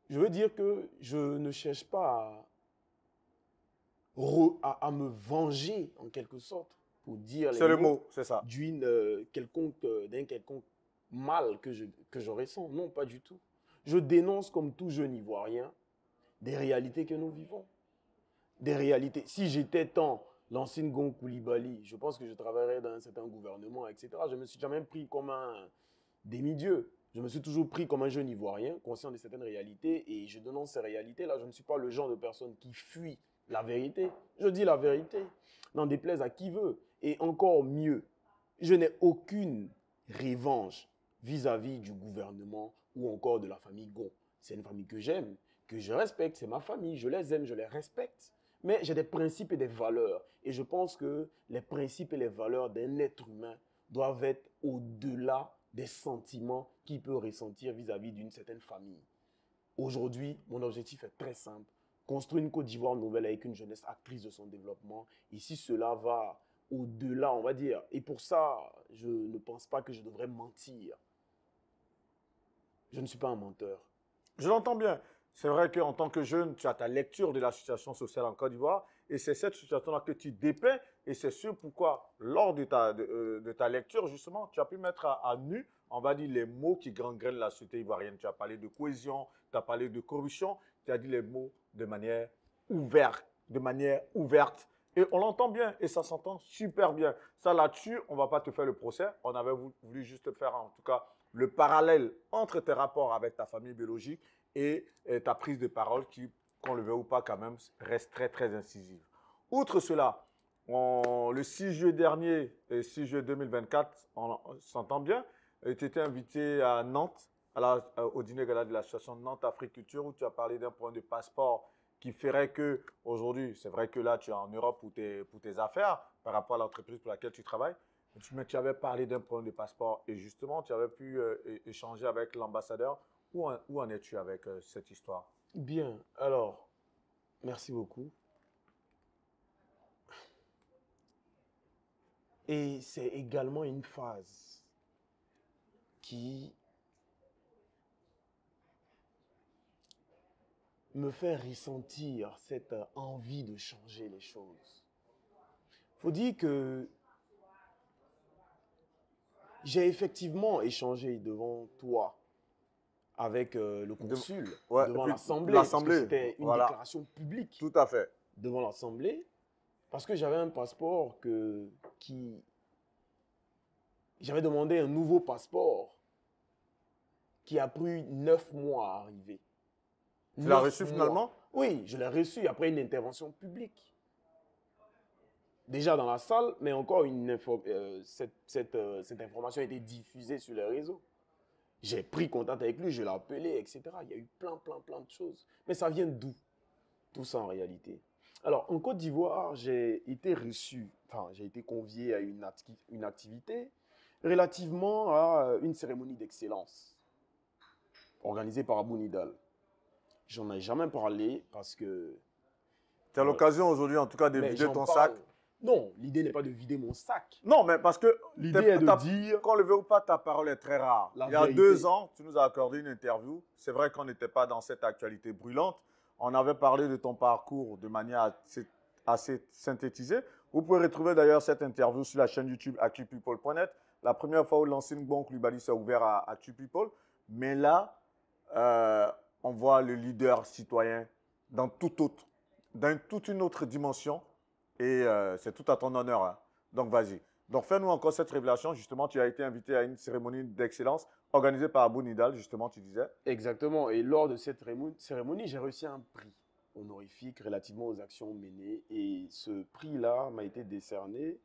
Speaker 2: Je veux dire que je ne cherche pas à me venger, en quelque sorte, pour dire
Speaker 1: les mots, c'est ça,
Speaker 2: d'un quelconque mal que je ressens. Non, pas du tout. Je dénonce comme tout jeune Ivoirien des réalités que nous vivons. Des réalités. Si j'étais tant l'ancien Gon Koulibaly, je pense que je travaillerais dans un certain gouvernement, etc. Je ne me suis jamais pris comme un demi-dieu. Je me suis toujours pris comme un jeune Ivoirien, conscient de certaines réalités, et je dénonce ces réalités-là. Je ne suis pas le genre de personne qui fuit la vérité. Je dis la vérité, n'en déplaise à qui veut. Et encore mieux, je n'ai aucune revanche vis-à-vis du gouvernement ou encore de la famille Gon. C'est une famille que j'aime, que je respecte, c'est ma famille, je les aime, je les respecte. Mais j'ai des principes et des valeurs. Et je pense que les principes et les valeurs d'un être humain doivent être au-delà des sentiments qu'il peut ressentir vis-à-vis d'une certaine famille. Aujourd'hui, mon objectif est très simple. Construire une Côte d'Ivoire nouvelle avec une jeunesse actrice de son développement. Et si cela va au-delà, on va dire. Et pour ça, je ne pense pas que je devrais mentir. Je ne suis pas un menteur.
Speaker 1: Je l'entends bien. C'est vrai qu'en tant que jeune, tu as ta lecture de la situation sociale en Côte d'Ivoire et c'est cette situation-là que tu dépeins et c'est sûr pourquoi, lors de ta lecture, justement, tu as pu mettre à nu, on va dire, les mots qui gangrènent la société ivoirienne. Tu as parlé de cohésion, tu as parlé de corruption, tu as dit les mots de manière ouverte, Et on l'entend bien et ça s'entend super bien. Ça, là-dessus, on ne va pas te faire le procès. On avait voulu juste faire, en tout cas, le parallèle entre tes rapports avec ta famille biologique et ta prise de parole qui, qu'on le veuille ou pas quand même, reste très, très incisive. Outre cela, le 6 juillet dernier, et 6 juillet 2024, on s'entend bien, tu étais invité à Nantes, au dîner gala de l'association Nantes Afrique Culture, où tu as parlé d'un point de passeport qui ferait que, aujourd'hui, c'est vrai que là, tu es en Europe pour tes affaires, par rapport à l'entreprise pour laquelle tu travailles, mais tu avais parlé d'un problème de passeport et justement, tu avais pu échanger avec l'ambassadeur. Où en es-tu avec cette histoire?
Speaker 2: Bien, alors, merci beaucoup. Et c'est également une phase qui me fait ressentir cette envie de changer les choses. Il faut dire que j'ai effectivement échangé devant toi avec le consul, devant l'Assemblée. C'était une déclaration publique.
Speaker 1: Tout à fait.
Speaker 2: Devant l'Assemblée, parce que j'avais un passeport j'avais demandé un nouveau passeport qui a pris 9 mois à arriver.
Speaker 1: Tu l'as reçu finalement?
Speaker 2: Oui, je l'ai reçu après une intervention publique. Déjà dans la salle, mais encore cette information a été diffusée sur les réseaux. J'ai pris contact avec lui, je l'ai appelé, etc. Il y a eu plein de choses. Mais ça vient d'où? Tout ça en réalité. Alors, en Côte d'Ivoire, j'ai été convié à une activité relativement à une cérémonie d'excellence organisée par Abou Nidal. J'en ai jamais parlé parce que...
Speaker 1: Tu as l'occasion aujourd'hui, en tout cas, de vider ton sac.
Speaker 2: Non, l'idée n'est pas de vider mon sac.
Speaker 1: Non, mais parce que
Speaker 2: l'idée est de dire...
Speaker 1: Qu'on le veut ou pas, ta parole est très rare. Il y a 2 ans, tu nous as accordé une interview. C'est vrai qu'on n'était pas dans cette actualité brûlante. On avait parlé de ton parcours de manière assez synthétisée. Vous pouvez retrouver d'ailleurs cette interview sur la chaîne YouTube actupeople.net. La première fois où l'ancien Gon Koulibaly s'est ouvert à ActuPeople. Mais là, on voit le leader citoyen dans toute une autre dimension. Et c'est tout à ton honneur. Hein. Donc, vas-y. Donc, fais-nous encore cette révélation. Justement, tu as été invité à une cérémonie d'excellence organisée par Abou Nidal, justement, tu disais.
Speaker 2: Exactement. Et lors de cette cérémonie, j'ai reçu un prix honorifique relativement aux actions menées. Et ce prix-là m'a été décerné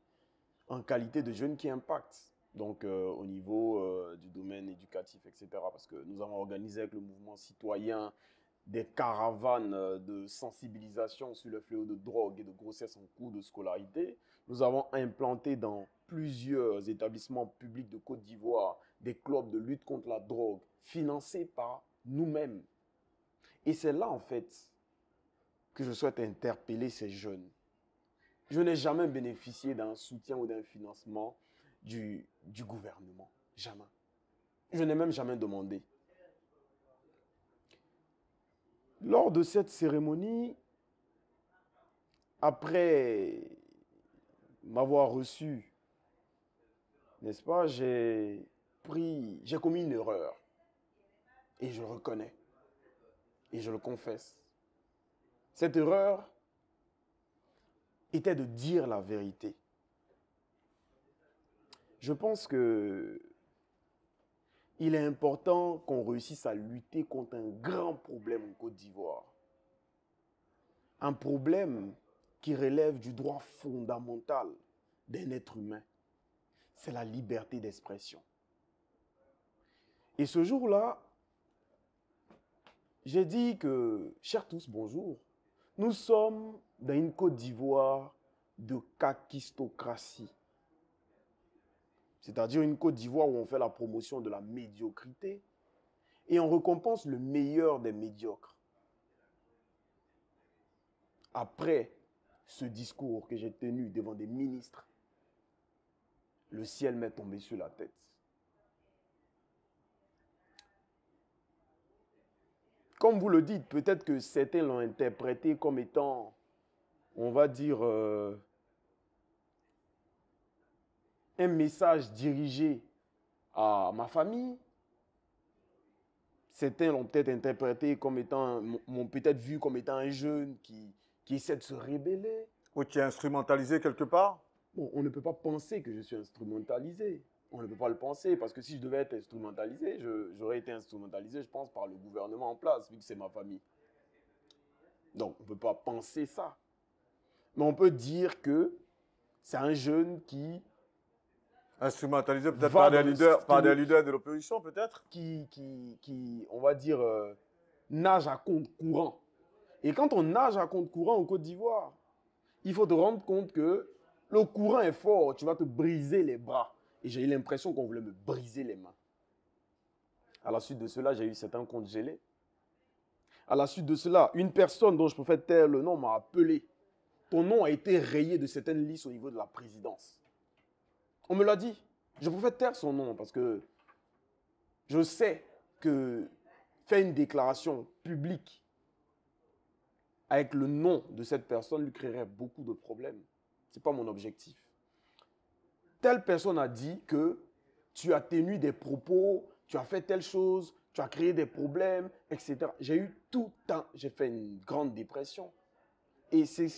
Speaker 2: en qualité de jeune qui impacte. Donc, au niveau du domaine éducatif, etc. Parce que nous avons organisé avec le mouvement citoyen des caravanes de sensibilisation sur le fléau de drogue et de grossesse en cours de scolarité. Nous avons implanté dans plusieurs établissements publics de Côte d'Ivoire des clubs de lutte contre la drogue financés par nous-mêmes. Et c'est là, en fait, que je souhaite interpeller ces jeunes. Je n'ai jamais bénéficié d'un soutien ou d'un financement du gouvernement. Jamais. Je n'ai même jamais demandé. Lors de cette cérémonie, après m'avoir reçu, n'est-ce pas, j'ai commis une erreur. Et je reconnais. et je le confesse. Cette erreur était de dire la vérité. Je pense que il est important qu'on réussisse à lutter contre un grand problème en Côte d'Ivoire. Un problème qui relève du droit fondamental d'un être humain. C'est la liberté d'expression. Et ce jour-là, j'ai dit que, chers tous, bonjour, nous sommes dans une Côte d'Ivoire de kakistocratie. C'est-à-dire une Côte d'Ivoire où on fait la promotion de la médiocrité et on récompense le meilleur des médiocres. Après ce discours que j'ai tenu devant des ministres, le ciel m'est tombé sur la tête. Comme vous le dites, peut-être que certains l'ont interprété comme étant, on va dire, un message dirigé à ma famille. Certains l'ont peut-être interprété comme étant, m'ont peut-être vu comme étant un jeune qui essaie de se rébeller.
Speaker 1: Ou tu es instrumentalisé quelque part?
Speaker 2: Bon, on ne peut pas penser que je suis instrumentalisé. On ne peut pas le penser, parce que si je devais être instrumentalisé, j'aurais été instrumentalisé, je pense, par le gouvernement en place, vu que c'est ma famille. Donc, on ne peut pas penser ça. Mais on peut dire que c'est un jeune qui...
Speaker 1: Instrumentalisé peut-être par des leaders de l'opposition, peut-être?
Speaker 2: Qui, on va dire, nage à compte courant. Et quand on nage à compte courant en Côte d'Ivoire, il faut te rendre compte que le courant est fort, tu vas te briser les bras. Et j'ai eu l'impression qu'on voulait me briser les mains. À la suite de cela, j'ai eu certains comptes gelés. À la suite de cela, une personne dont je préfère taire le nom m'a appelé. Ton nom a été rayé de certaines listes au niveau de la présidence. On me l'a dit. Je préfère taire son nom parce que je sais que faire une déclaration publique avec le nom de cette personne lui créerait beaucoup de problèmes. Ce n'est pas mon objectif. Telle personne a dit que tu as tenu des propos, tu as fait telle chose, tu as créé des problèmes, etc. J'ai eu tout le temps, j'ai fait une grande dépression. Et c'est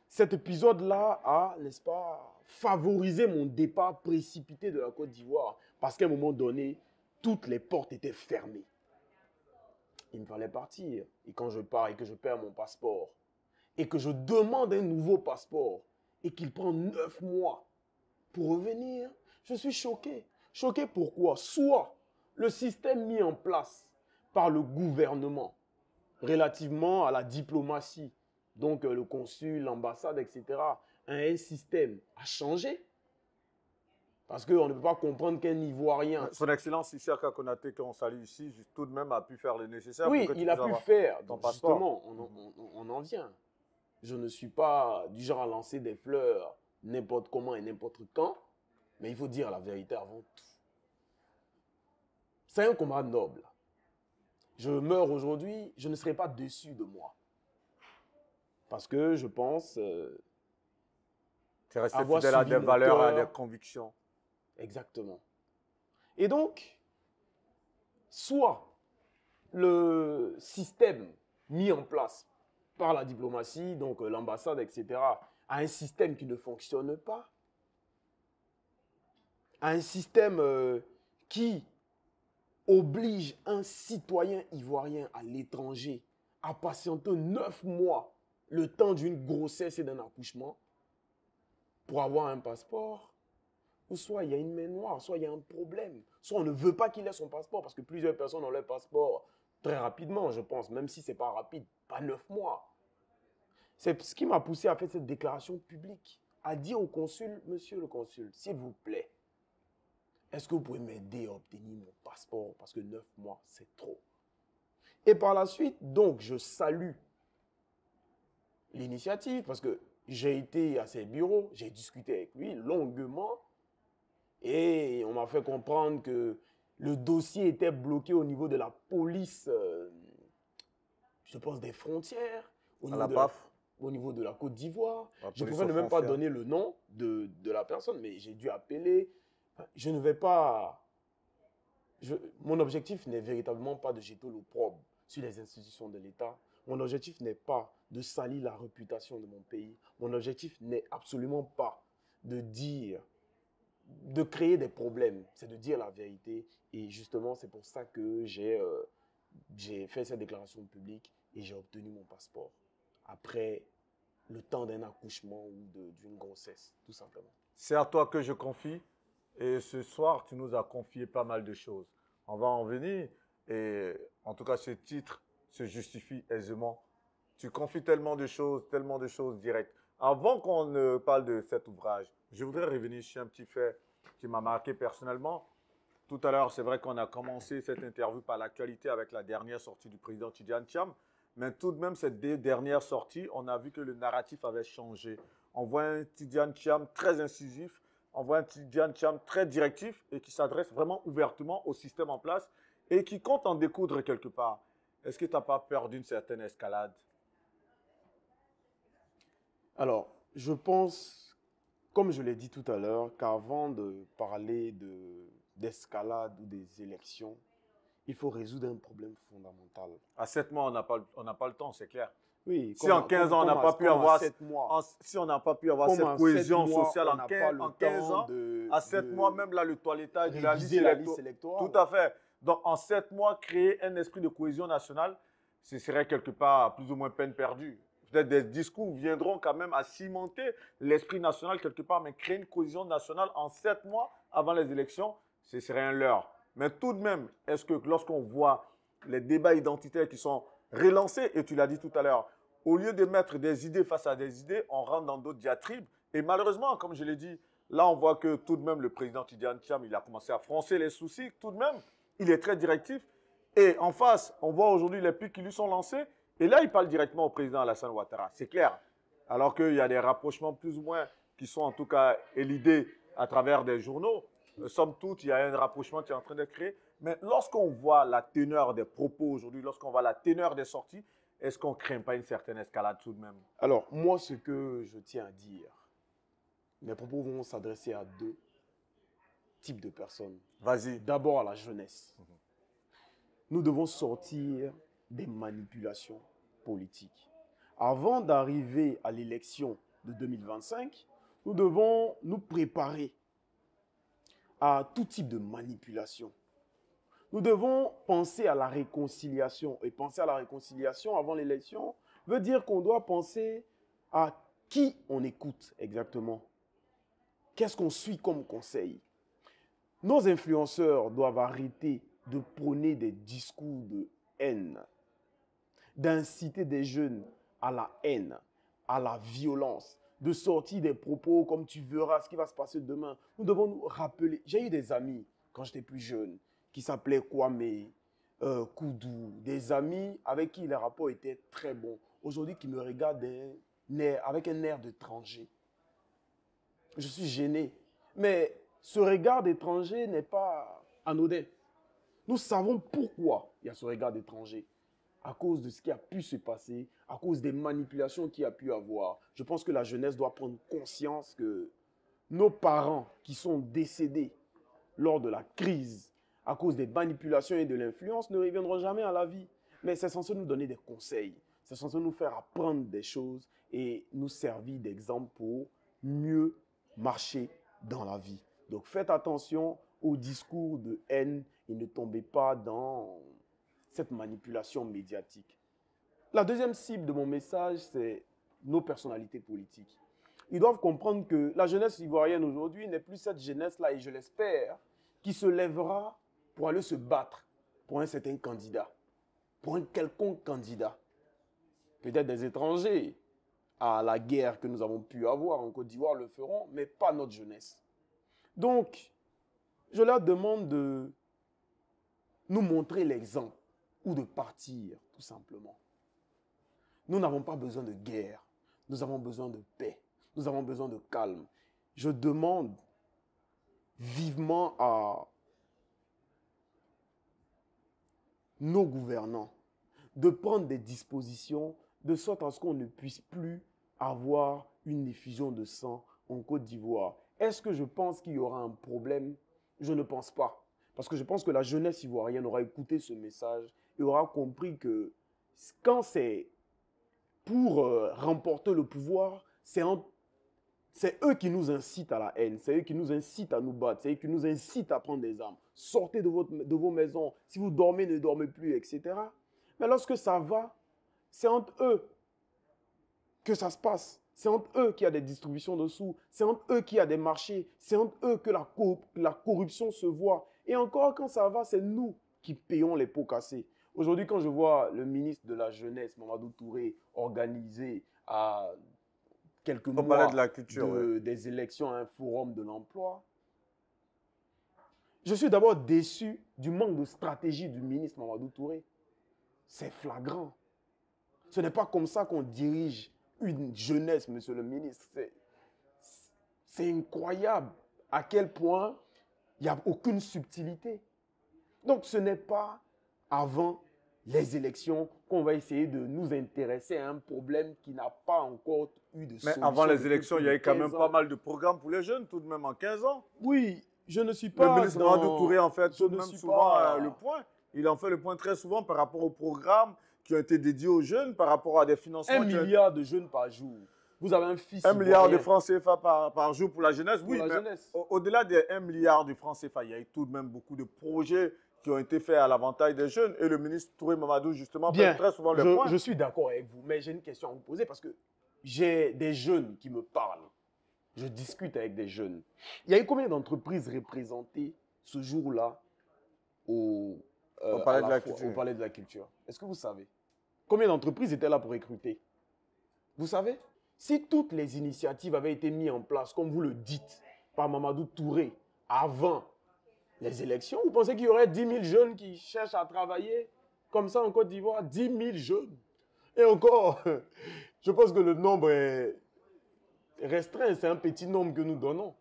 Speaker 2: cet épisode-là a, n'est-ce pas, favorisé mon départ précipité de la Côte d'Ivoire. Parce qu'à un moment donné, toutes les portes étaient fermées. Il me fallait partir. Et quand je pars et que je perds mon passeport, et que je demande un nouveau passeport, et qu'il prend 9 mois pour revenir, je suis choqué. Choqué pourquoi? Soit le système mis en place par le gouvernement relativement à la diplomatie, donc le consul, l'ambassade, etc., un système a changé. Parce qu'on ne peut pas comprendre qu'un Ivoirien...
Speaker 1: Son Excellence Issaka Konaté, qu'on salue ici, tout de même a pu faire le nécessaire
Speaker 2: oui,
Speaker 1: pour que tu
Speaker 2: il a pu faire.
Speaker 1: ton
Speaker 2: Donc,
Speaker 1: passeport.
Speaker 2: justement, on en vient. Je ne suis pas du genre à lancer des fleurs n'importe comment et n'importe quand, mais il faut dire la vérité avant tout. C'est un combat noble. Je meurs aujourd'hui, je ne serai pas déçu de moi. Parce que je pense...
Speaker 1: tu es resté fidèle à des valeurs, à des convictions.
Speaker 2: Exactement. Et donc, soit le système mis en place par la diplomatie, donc l'ambassade, etc., a un système qui ne fonctionne pas, a un système qui oblige un citoyen ivoirien à l'étranger à patienter 9 mois, le temps d'une grossesse et d'un accouchement, pour avoir un passeport, ou soit il y a une main noire, soit il y a un problème, soit on ne veut pas qu'il ait son passeport, parce que plusieurs personnes ont leur passeport très rapidement, je pense, même si ce n'est pas rapide, pas 9 mois. C'est ce qui m'a poussé à faire cette déclaration publique, à dire au consul, monsieur le consul, s'il vous plaît, est-ce que vous pouvez m'aider à obtenir mon passeport, parce que 9 mois, c'est trop. Et par la suite, donc, je salue l'initiative, parce que j'ai été à ses bureaux, j'ai discuté avec lui longuement, et on m'a fait comprendre que le dossier était bloqué au niveau de la police, je pense, des frontières, au niveau de la Côte d'Ivoire. Je ne pouvais même pas donner le nom de la personne, mais j'ai dû appeler. Je ne vais pas mon objectif n'est véritablement pas de jeter l'opprobre sur les institutions de l'État. Mon objectif n'est pas de salir la réputation de mon pays. Mon objectif n'est absolument pas de dire, de créer des problèmes. C'est de dire la vérité. Et justement, c'est pour ça que j'ai fait cette déclaration publique et j'ai obtenu mon passeport. Après le temps d'un accouchement ou d'une grossesse, tout simplement.
Speaker 1: C'est à toi que je confie. Et ce soir, tu nous as confié pas mal de choses. On va en venir. Et en tout cas, ce titre se justifie aisément. Tu confies tellement de choses directes. Avant qu'on ne parle de cet ouvrage, je voudrais revenir sur un petit fait qui m'a marqué personnellement. Tout à l'heure, c'est vrai qu'on a commencé cette interview par l'actualité avec la dernière sortie du président Tidjane Thiam. Mais tout de même, ces deux dernières sorties, on a vu que le narratif avait changé. On voit un Tidjane Thiam très incisif, on voit un Tidjane Thiam très directif et qui s'adresse vraiment ouvertement au système en place et qui compte en découdre quelque part. Est-ce que tu n'as pas peur d'une certaine escalade?
Speaker 2: Alors, je pense, comme je l'ai dit tout à l'heure, qu'avant de parler d'escalade ou des élections, il faut résoudre un problème fondamental.
Speaker 1: À 7 mois, on n'a pas le temps, c'est clair.
Speaker 2: Oui,
Speaker 1: Si en 15 ans, on n'a pas pu avoir, si on n'a pas pu avoir cette cohésion sociale en 15 ans, à 7 mois, même là, le toilettage de la liste électorale. Tout à fait. Donc, en 7 mois, créer un esprit de cohésion nationale, ce serait quelque part plus ou moins peine perdue. Peut-être des discours viendront quand même à cimenter l'esprit national quelque part, mais créer une cohésion nationale en 7 mois avant les élections, ce serait un leurre. Mais tout de même, est-ce que lorsqu'on voit les débats identitaires qui sont relancés, et tu l'as dit tout à l'heure, au lieu de mettre des idées face à des idées, on rentre dans d'autres diatribes. Et malheureusement, comme je l'ai dit, là, on voit que tout de même, le président Tidjane Thiam, il a commencé à froncer les sourcils. Tout de même, il est très directif. Et en face, on voit aujourd'hui les pics qui lui sont lancés. Et là, il parle directement au président Alassane Ouattara. C'est clair. Alors qu'il y a des rapprochements plus ou moins qui sont en tout cas élidés à travers des journaux. Somme toute, il y a un rapprochement qui est en train de créer. Mais lorsqu'on voit la teneur des propos aujourd'hui, lorsqu'on voit la teneur des sorties, est-ce qu'on ne craint pas une certaine escalade tout de même?
Speaker 2: Alors, moi, ce que je tiens à dire, mes propos vont s'adresser à deux types de personnes.
Speaker 1: Vas-y.
Speaker 2: D'abord à la jeunesse. Nous devons sortir des manipulations politiques. Avant d'arriver à l'élection de 2025, nous devons nous préparer à tout type de manipulation. Nous devons penser à la réconciliation. Et penser à la réconciliation avant l'élection veut dire qu'on doit penser à qui on écoute exactement. Qu'est-ce qu'on suit comme conseil? Nos influenceurs doivent arrêter de prôner des discours de haine, d'inciter des jeunes à la haine, à la violence, de sortir des propos comme tu verras ce qui va se passer demain. Nous devons nous rappeler. J'ai eu des amis quand j'étais plus jeune qui s'appelaient Kwame, Koudou, des amis avec qui les rapports étaient très bons. Aujourd'hui, qui me regardent avec un air d'étranger. Je suis gêné. Mais ce regard d'étranger n'est pas anodin. Nous savons pourquoi il y a ce regard d'étranger. À cause de ce qui a pu se passer, à cause des manipulations qu'il y a pu avoir. Je pense que la jeunesse doit prendre conscience que nos parents qui sont décédés lors de la crise, à cause des manipulations et de l'influence, ne reviendront jamais à la vie. Mais c'est censé nous donner des conseils. C'est censé nous faire apprendre des choses et nous servir d'exemple pour mieux marcher dans la vie. Donc faites attention aux discours de haine et ne tombez pas dans cette manipulation médiatique. La deuxième cible de mon message, c'est nos personnalités politiques. Ils doivent comprendre que la jeunesse ivoirienne aujourd'hui n'est plus cette jeunesse-là, et je l'espère, qui se lèvera pour aller se battre pour un certain candidat, pour un quelconque candidat. Peut-être des étrangers à la guerre que nous avons pu avoir en Côte d'Ivoire le feront, mais pas notre jeunesse. Donc, je leur demande de nous montrer l'exemple ou de partir, tout simplement. Nous n'avons pas besoin de guerre. Nous avons besoin de paix. Nous avons besoin de calme. Je demande vivement à nos gouvernants de prendre des dispositions de sorte à ce qu'on ne puisse plus avoir une effusion de sang en Côte d'Ivoire. Est-ce que je pense qu'il y aura un problème? Je ne pense pas. Parce que je pense que la jeunesse ivoirienne aura écouté ce message et aura compris que quand c'est pour remporter le pouvoir, c'est eux qui nous incitent à la haine, c'est eux qui nous incitent à nous battre, c'est eux qui nous incitent à prendre des armes. Sortez de vos maisons, si vous dormez, ne dormez plus, etc. Mais lorsque ça va, c'est entre eux que ça se passe. C'est entre eux qu'il y a des distributions de sous, c'est entre eux qu'il y a des marchés, c'est entre eux que la corruption se voit. Et encore, quand ça va, c'est nous qui payons les pots cassés. Aujourd'hui, quand je vois le ministre de la Jeunesse, Mamadou Touré, organiser à quelques mois
Speaker 1: de la culture,
Speaker 2: des élections à un forum de l'emploi, je suis d'abord déçu du manque de stratégie du ministre Mamadou Touré. C'est flagrant. Ce n'est pas comme ça qu'on dirige une jeunesse, monsieur le ministre. C'est incroyable à quel point il n'y a aucune subtilité. Donc ce n'est pas avant les élections qu'on va essayer de nous intéresser à un problème qui n'a pas encore eu de solution.
Speaker 1: Mais avant les élections, il y a eu quand même pas mal de programmes pour les jeunes, tout de même en 15 ans.
Speaker 2: Oui, je ne suis pas...
Speaker 1: Le ministre Mamadou Touré en fait tout de même souvent le point. Il en fait le point très souvent par rapport aux programmes qui ont été dédiés aux jeunes, par rapport à des financements.
Speaker 2: 1 milliard de jeunes par jour. Vous avez un fils
Speaker 1: 1 milliard de francs CFA par jour pour la jeunesse.
Speaker 2: Oui, mais
Speaker 1: au-delà des 1 milliard de francs CFA, il y a eu tout de même beaucoup de projets qui ont été faits à l'avantage des jeunes. Et le ministre Touré Mamadou, justement, fait très souvent le point.
Speaker 2: Je suis d'accord avec vous, mais j'ai une question à vous poser parce que j'ai des jeunes qui me parlent. Je discute avec des jeunes. Il y a eu combien d'entreprises représentées ce jour-là au Palais de la Culture? Est-ce que vous savez? Combien d'entreprises étaient là pour recruter? Vous savez? Si toutes les initiatives avaient été mises en place, comme vous le dites, par Mamadou Touré, avant les élections, vous pensez qu'il y aurait 10 000 jeunes qui cherchent à travailler comme ça en Côte d'Ivoire? 10 000 jeunes. Et encore, je pense que le nombre est restreint, c'est un petit nombre que nous donnons.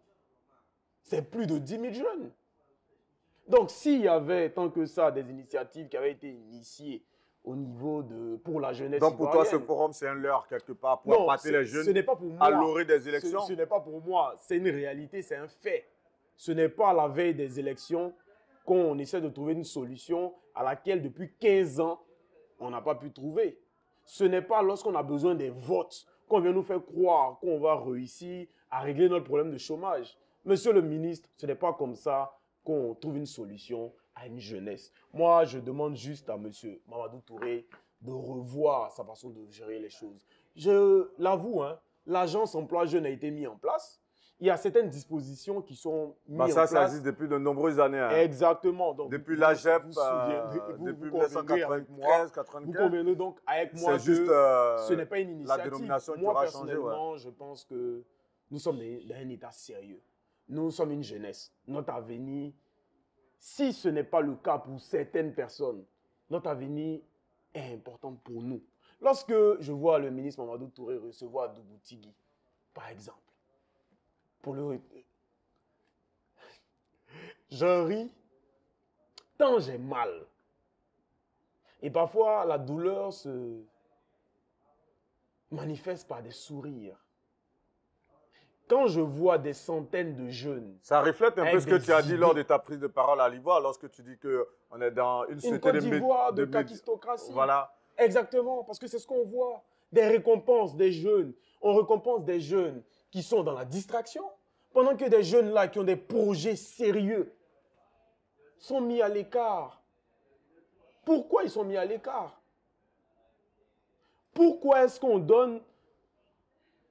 Speaker 2: C'est plus de 10 000 jeunes. Donc, s'il y avait tant que ça des initiatives qui avaient été initiées au niveau de pour la jeunesse
Speaker 1: donc pour toi, ce forum, c'est un leurre quelque part pour appâter les jeunes à l'orée des élections?
Speaker 2: Ce n'est pas pour moi, c'est une réalité, c'est un fait. Ce n'est pas à la veille des élections qu'on essaie de trouver une solution à laquelle depuis 15 ans, on n'a pas pu trouver. Ce n'est pas lorsqu'on a besoin des votes qu'on vient nous faire croire qu'on va réussir à régler notre problème de chômage. Monsieur le ministre, ce n'est pas comme ça qu'on trouve une solution à une jeunesse. Moi, je demande juste à monsieur Mamadou Touré de revoir sa façon de gérer les choses. Je l'avoue, hein, l'agence emploi jeune a été mise en place. Il y a certaines dispositions qui sont mises en place.
Speaker 1: Ça existe depuis de nombreuses années. Hein.
Speaker 2: Exactement. Donc,
Speaker 1: depuis l'AGEP, depuis
Speaker 2: 1993-95. Vous convenez donc avec moi que
Speaker 1: juste,
Speaker 2: ce n'est pas une initiative.
Speaker 1: La dénomination
Speaker 2: moi,
Speaker 1: qui aura
Speaker 2: personnellement,
Speaker 1: changé,
Speaker 2: je pense que nous sommes dans un état sérieux. Nous sommes une jeunesse. Notre avenir, si ce n'est pas le cas pour certaines personnes, notre avenir est important pour nous. Lorsque je vois le ministre Mamadou Touré recevoir Dougou Tigui, par exemple, je ris tant j'ai mal. Et parfois, la douleur se manifeste par des sourires. Quand je vois des centaines de jeunes...
Speaker 1: Ça reflète un peu ce que tu as dit lors de ta prise de parole à l'Ivoire, lorsque tu dis qu'on est dans une société
Speaker 2: Côte d'Ivoire de kakistocratie.
Speaker 1: Voilà.
Speaker 2: Exactement, parce que c'est ce qu'on voit. Des récompenses des jeunes. On récompense des jeunes qui sont dans la distraction, pendant que des jeunes là qui ont des projets sérieux sont mis à l'écart. Pourquoi ils sont mis à l'écart? Pourquoi est-ce qu'on donne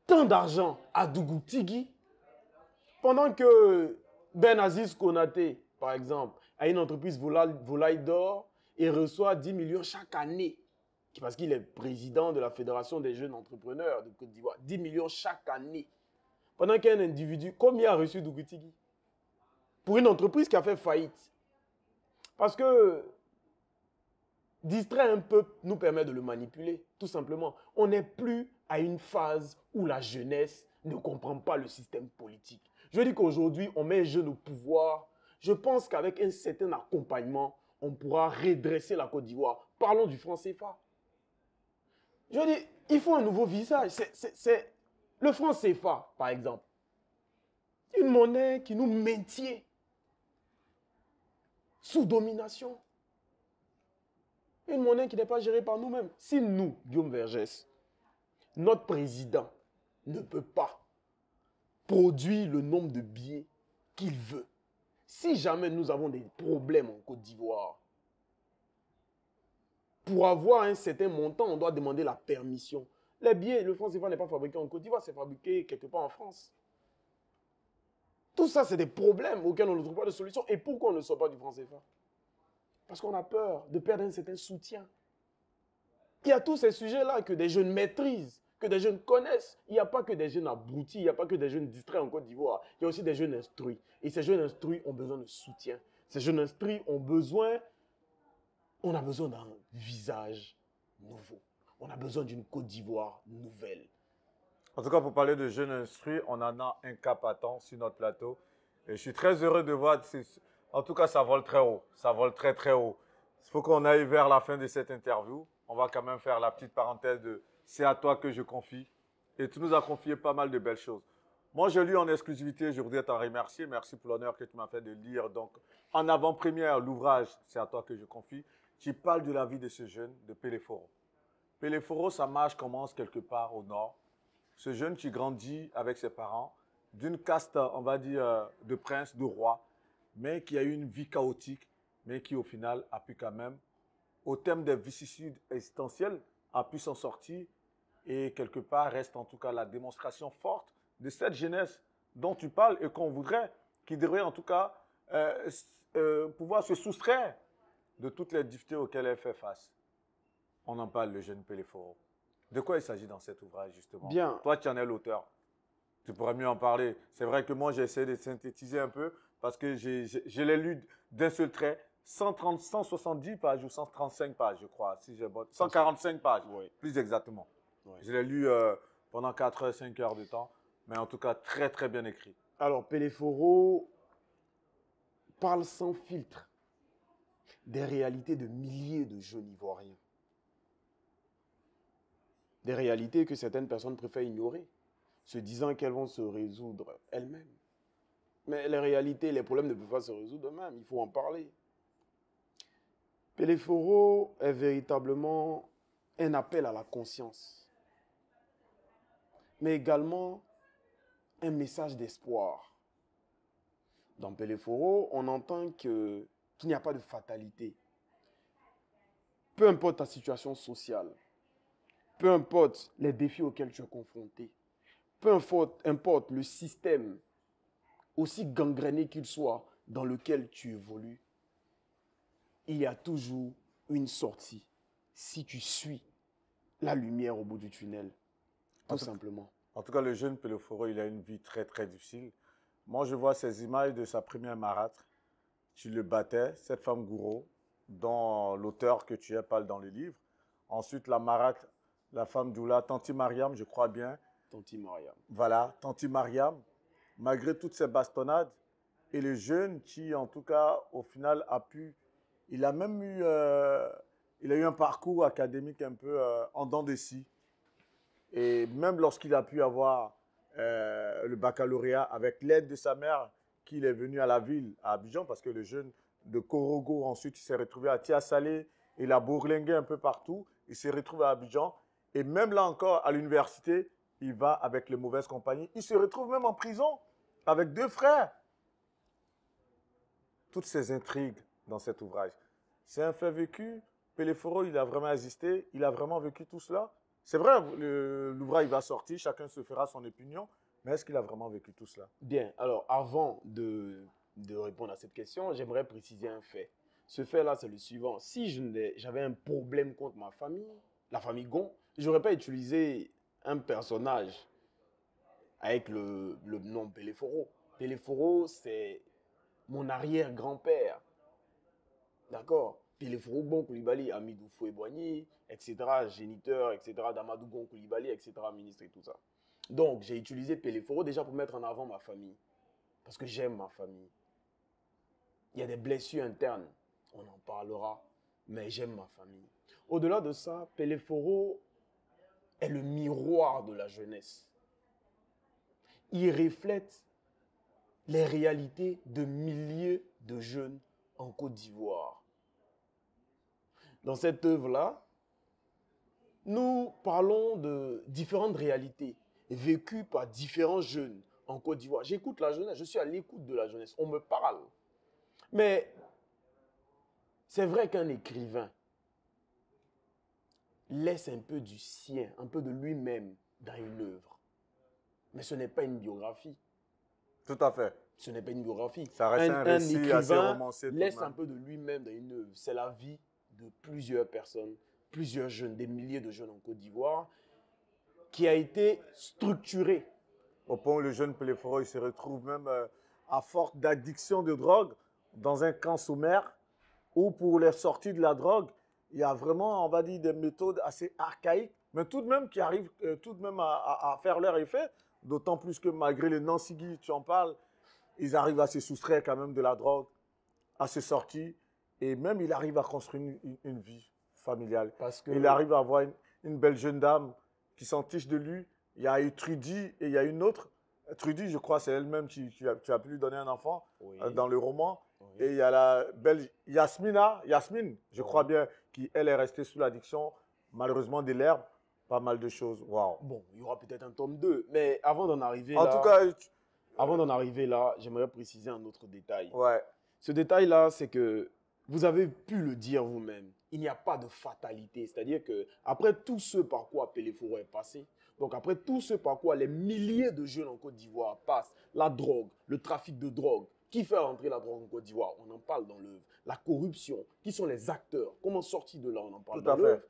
Speaker 2: tant d'argent à Dougou Tigui pendant que Ben Aziz Konaté, par exemple, a une entreprise volaille d'or et reçoit 10 millions chaque année parce qu'il est président de la Fédération des jeunes entrepreneurs de Côte d'Ivoire. 10 millions chaque année. Pendant qu'un individu, combien a reçu Dougou Tigui? Pour une entreprise qui a fait faillite. Parce que distraire un peuple nous permet de le manipuler, tout simplement. On n'est plus à une phase où la jeunesse ne comprend pas le système politique. Je dis qu'aujourd'hui, on met les jeunes au pouvoir. Je pense qu'avec un certain accompagnement, on pourra redresser la Côte d'Ivoire. Parlons du franc CFA. Je dis, il faut un nouveau visage. C'est le franc CFA, par exemple. Une monnaie qui nous maintient. sous domination. Une monnaie qui n'est pas gérée par nous-mêmes. Si nous, Guillaume Vergès, notre président ne peut pas produire le nombre de billets qu'il veut, si jamais nous avons des problèmes en Côte d'Ivoire, pour avoir un certain montant, on doit demander la permission. Les billets, le franc CFA n'est pas fabriqué en Côte d'Ivoire, c'est fabriqué quelque part en France. Tout ça, c'est des problèmes auxquels on ne trouve pas de solution. Et pourquoi on ne sort pas du franc CFA? Parce qu'on a peur de perdre un certain soutien. Il y a tous ces sujets-là que des jeunes maîtrisent, que des jeunes connaissent. Il n'y a pas que des jeunes abrutis, il n'y a pas que des jeunes distraits en Côte d'Ivoire. Il y a aussi des jeunes instruits. Et ces jeunes instruits ont besoin de soutien. Ces jeunes instruits ont besoin, on a besoin d'un visage nouveau. On a besoin d'une Côte d'Ivoire nouvelle.
Speaker 1: En tout cas, pour parler de jeunes instruits, on en a un cap à temps sur notre plateau. Et je suis très heureux de voir. En tout cas, ça vole très haut. Ça vole très, très haut. Il faut qu'on aille vers la fin de cette interview. On va quand même faire la petite parenthèse de c'est à toi que je confie. Et tu nous as confié pas mal de belles choses. Moi, je lis en exclusivité. Je voudrais t'en remercier. Merci pour l'honneur que tu m'as fait de lire. Donc, en avant-première, l'ouvrage c'est à toi que je confie. Tu parles de la vie de ce jeune, de Peleforo. Peleforo, sa marche commence quelque part au nord. Ce jeune qui grandit avec ses parents, d'une caste, on va dire, de prince, de roi, mais qui a eu une vie chaotique, mais qui au final a pu quand même, au terme des vicissitudes existentielles, a pu s'en sortir et quelque part reste en tout cas la démonstration forte de cette jeunesse dont tu parles et qu'on voudrait, qui devrait en tout cas pouvoir se soustraire de toutes les difficultés auxquelles elle fait face. On en parle, le jeune Peleforo. De quoi il s'agit dans cet ouvrage, justement?
Speaker 2: Bien.
Speaker 1: Toi, tu en es l'auteur. Tu pourrais mieux en parler. C'est vrai que moi, j'ai essayé de synthétiser un peu parce que je l'ai lu d'un seul trait. 130, 170 pages ou 135 pages, je crois. Si j'ai bon. 145 pages,
Speaker 2: Oui.
Speaker 1: plus exactement.
Speaker 2: Oui.
Speaker 1: Je l'ai lu pendant 4 heures, 5 heures de temps. Mais en tout cas, très, très bien écrit.
Speaker 2: Alors, Peleforo parle sans filtre des réalités de milliers de jeunes Ivoiriens. Des réalités que certaines personnes préfèrent ignorer, se disant qu'elles vont se résoudre elles-mêmes. Mais les réalités, les problèmes ne peuvent pas se résoudre eux-mêmes, il faut en parler. Peleforo est véritablement un appel à la conscience, mais également un message d'espoir. Dans Peleforo, on entend qu'il n'y a pas de fatalité. Peu importe ta situation sociale, peu importe les défis auxquels tu es confronté, peu importe le système, aussi gangréné qu'il soit, dans lequel tu évolues, il y a toujours une sortie si tu suis la lumière au bout du tunnel, tout simplement.
Speaker 1: En tout cas, le jeune Peleforo, il a une vie très, très difficile. Moi, je vois ces images de sa première marâtre. Tu le battais, cette femme Gouraud, dont l'auteur que tu es parle dans le livre. Ensuite, la marâtre, la femme Doula, Tanti Mariam, je crois bien.
Speaker 2: Tanti Mariam.
Speaker 1: Voilà, Tanti Mariam. Malgré toutes ces bastonnades, et le jeune qui, en tout cas, au final, a pu... Il a même eu... il a eu un parcours académique un peu en dents de scie. Et même lorsqu'il a pu avoir le baccalauréat avec l'aide de sa mère, qu'il est venu à la ville, à Abidjan, parce que le jeune de Korogo, ensuite, il s'est retrouvé à Tia-Salé, il a bourlingué un peu partout, il s'est retrouvé à Abidjan. Et même là encore, à l'université, il va avec les mauvaises compagnies. Il se retrouve même en prison avec 2 frères. Toutes ces intrigues dans cet ouvrage. C'est un fait vécu. Peleforo, il a vraiment existé. Il a vraiment vécu tout cela. C'est vrai, l'ouvrage va sortir, chacun se fera son opinion. Mais est-ce qu'il a vraiment vécu tout cela?
Speaker 2: Bien, alors avant de répondre à cette question, j'aimerais préciser un fait. Ce fait-là, c'est le suivant. Si j'avais un problème contre ma famille, la famille Gon, je n'aurais pas utilisé un personnage avec le nom Peleforo. Peleforo, c'est mon arrière-grand-père. D'accord? Peleforo Gon Koulibaly, Amidou Foué-Boigny, etc., géniteur, etc., d'Amadou Gon Koulibaly, etc., ministre et tout ça. Donc, j'ai utilisé Peleforo déjà pour mettre en avant ma famille. Parce que j'aime ma famille. Il y a des blessures internes, on en parlera, mais j'aime ma famille. Au-delà de ça, Peleforo est le miroir de la jeunesse. Il reflète les réalités de milliers de jeunes en Côte d'Ivoire. Dans cette œuvre-là, nous parlons de différentes réalités vécues par différents jeunes en Côte d'Ivoire. J'écoute la jeunesse, je suis à l'écoute de la jeunesse, on me parle. Mais c'est vrai qu'un écrivain laisse un peu du sien, un peu de lui-même dans une œuvre. Mais ce n'est pas une biographie.
Speaker 1: Tout à fait.
Speaker 2: Ce n'est pas une biographie.
Speaker 1: Ça reste un récit
Speaker 2: écrivain
Speaker 1: assez romancé.
Speaker 2: laisse un peu de lui-même dans une œuvre. C'est la vie de plusieurs personnes, plusieurs jeunes, des milliers de jeunes en Côte d'Ivoire, qui a été structurée.
Speaker 1: Au point où le jeune Péléphoro, il se retrouve même à force d'addiction de drogue dans un camp sommaire où pour les sorties de la drogue, il y a vraiment, on va dire, des méthodes assez archaïques, mais tout de même qui arrivent tout de même à faire leur effet, d'autant plus que malgré les non-sigis, tu en parles, ils arrivent à se soustraire quand même de la drogue, à se sortir, et même il arrive à construire une vie familiale.
Speaker 2: Parce que
Speaker 1: Il arrive à avoir une belle jeune dame qui s'en fiche de lui. Il y a eu Trudy et il y a une autre. Trudy, je crois, c'est elle-même qui a pu lui donner un enfant
Speaker 2: oui,
Speaker 1: dans le roman.
Speaker 2: oui.
Speaker 1: Et il y a la belle Yasmine, je crois bien, qui, elle, est restée sous l'addiction, malheureusement, de l'herbe. Pas mal de choses. Waouh.
Speaker 2: Bon, il y aura peut-être un tome 2, mais avant d'en arriver
Speaker 1: En
Speaker 2: là,
Speaker 1: tout cas,
Speaker 2: avant d'en arriver là, j'aimerais préciser un autre détail.
Speaker 1: ouais.
Speaker 2: Ce détail-là, c'est que vous avez pu le dire vous-même. Il n'y a pas de fatalité. C'est-à-dire que après tout ce par quoi Péléphoro est passé, donc après tout ce par quoi les milliers de jeunes en Côte d'Ivoire passent, la drogue, le trafic de drogue, qui fait rentrer la drogue en Côte d'Ivoire, on en parle dans l'œuvre. La corruption, qui sont les acteurs, comment sortir de là, on en parle
Speaker 1: Tout
Speaker 2: dans
Speaker 1: à fait.
Speaker 2: l'œuvre.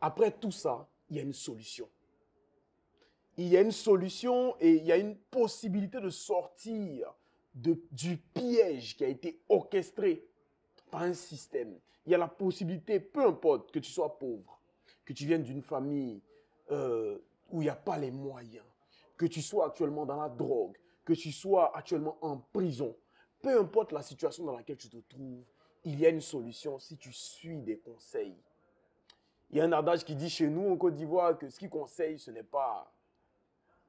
Speaker 2: Après tout ça, il y a une solution. Il y a une solution et il y a une possibilité de sortir du piège qui a été orchestré par un système. Il y a la possibilité, peu importe que tu sois pauvre, que tu viennes d'une famille où il n'y a pas les moyens, que tu sois actuellement dans la drogue, que tu sois actuellement en prison, peu importe la situation dans laquelle tu te trouves, il y a une solution si tu suis des conseils. Il y a un adage qui dit chez nous en Côte d'Ivoire que ce qui conseille, ce n'est pas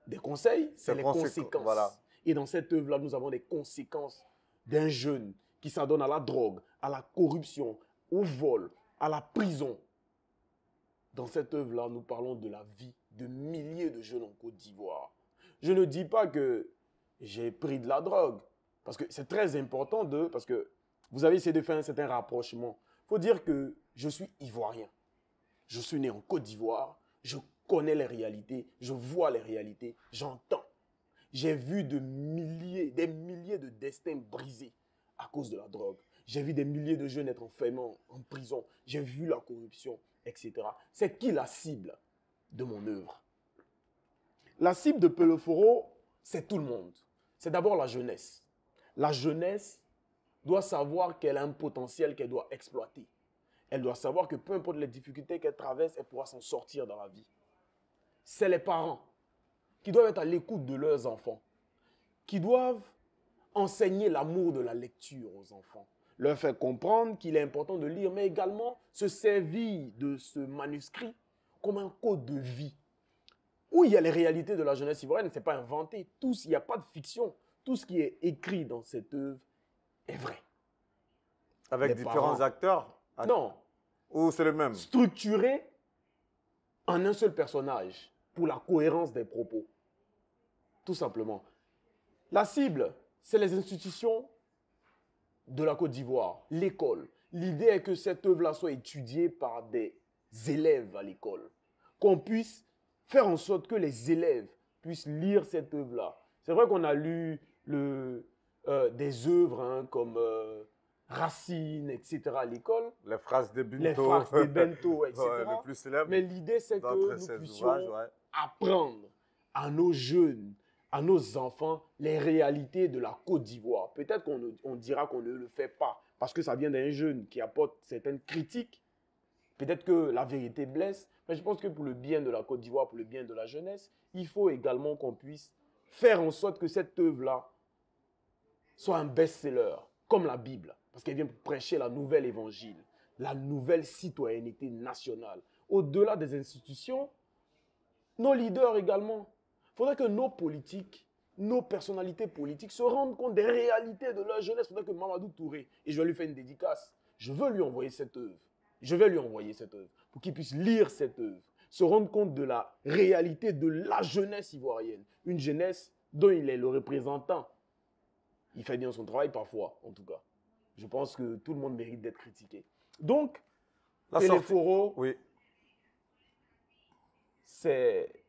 Speaker 2: des conseils, c'est les conséquences.
Speaker 1: Voilà.
Speaker 2: Et dans cette œuvre-là, nous avons des conséquences d'un jeune qui s'adonne à la drogue, à la corruption, au vol, à la prison. Dans cette œuvre-là, nous parlons de la vie de milliers de jeunes en Côte d'Ivoire. Je ne dis pas que j'ai pris de la drogue, parce que c'est très important parce que vous avez essayé de faire un certain rapprochement. Il faut dire que je suis ivoirien. Je suis né en Côte d'Ivoire, je connais les réalités, je vois les réalités, j'entends. J'ai vu des milliers de destins brisés à cause de la drogue. J'ai vu des milliers de jeunes être enfermés en prison. J'ai vu la corruption, etc. C'est qui la cible de mon œuvre? La cible de Péléphoro, c'est tout le monde. C'est d'abord la jeunesse. La jeunesse doit savoir qu'elle a un potentiel qu'elle doit exploiter. Elle doit savoir que peu importe les difficultés qu'elle traverse, elle pourra s'en sortir dans la vie. C'est les parents qui doivent être à l'écoute de leurs enfants, qui doivent enseigner l'amour de la lecture aux enfants, leur faire comprendre qu'il est important de lire, mais également se servir de ce manuscrit comme un code de vie, où il y a les réalités de la jeunesse ivoirienne, ce n'est pas inventé, il n'y a pas de fiction, tout ce qui est écrit dans cette œuvre est vrai.
Speaker 1: Avec différents acteurs?
Speaker 2: Non.
Speaker 1: Ou c'est le même?
Speaker 2: Structuré en un seul personnage pour la cohérence des propos. Tout simplement. La cible, c'est les institutions de la Côte d'Ivoire, l'école. L'idée est que cette œuvre-là soit étudiée par des élèves à l'école. Qu'on puisse faire en sorte que les élèves puissent lire cette œuvre-là. C'est vrai qu'on a lu des œuvres comme Racine, etc. à l'école.
Speaker 1: Les phrases de Bento.
Speaker 2: Les phrases de Bento, etc.
Speaker 1: Ouais, le plus célèbre.
Speaker 2: Mais l'idée, c'est que nous puissions apprendre à nos jeunes, à nos enfants, les réalités de la Côte d'Ivoire. Peut-être qu'on dira qu'on ne le fait pas parce que ça vient d'un jeune qui apporte certaines critiques. Peut-être que la vérité blesse, mais je pense que pour le bien de la Côte d'Ivoire, pour le bien de la jeunesse, il faut également qu'on puisse faire en sorte que cette œuvre-là soit un best-seller, comme la Bible, parce qu'elle vient pour prêcher la nouvelle évangile, la nouvelle citoyenneté nationale. Au-delà des institutions, nos leaders également. Il faudrait que nos politiques nos personnalités politiques se rendent compte des réalités de leur jeunesse. Il faudrait que Mamadou Touré, et je vais lui faire une dédicace, je veux lui envoyer cette œuvre. Je vais lui envoyer cette œuvre pour qu'il puisse lire cette œuvre, se rendre compte de la réalité de la jeunesse ivoirienne. Une jeunesse dont il est le représentant. Il fait bien son travail parfois, en tout cas. Je pense que tout le monde mérite d'être critiqué. Donc, Téléforo,
Speaker 1: oui,
Speaker 2: c'est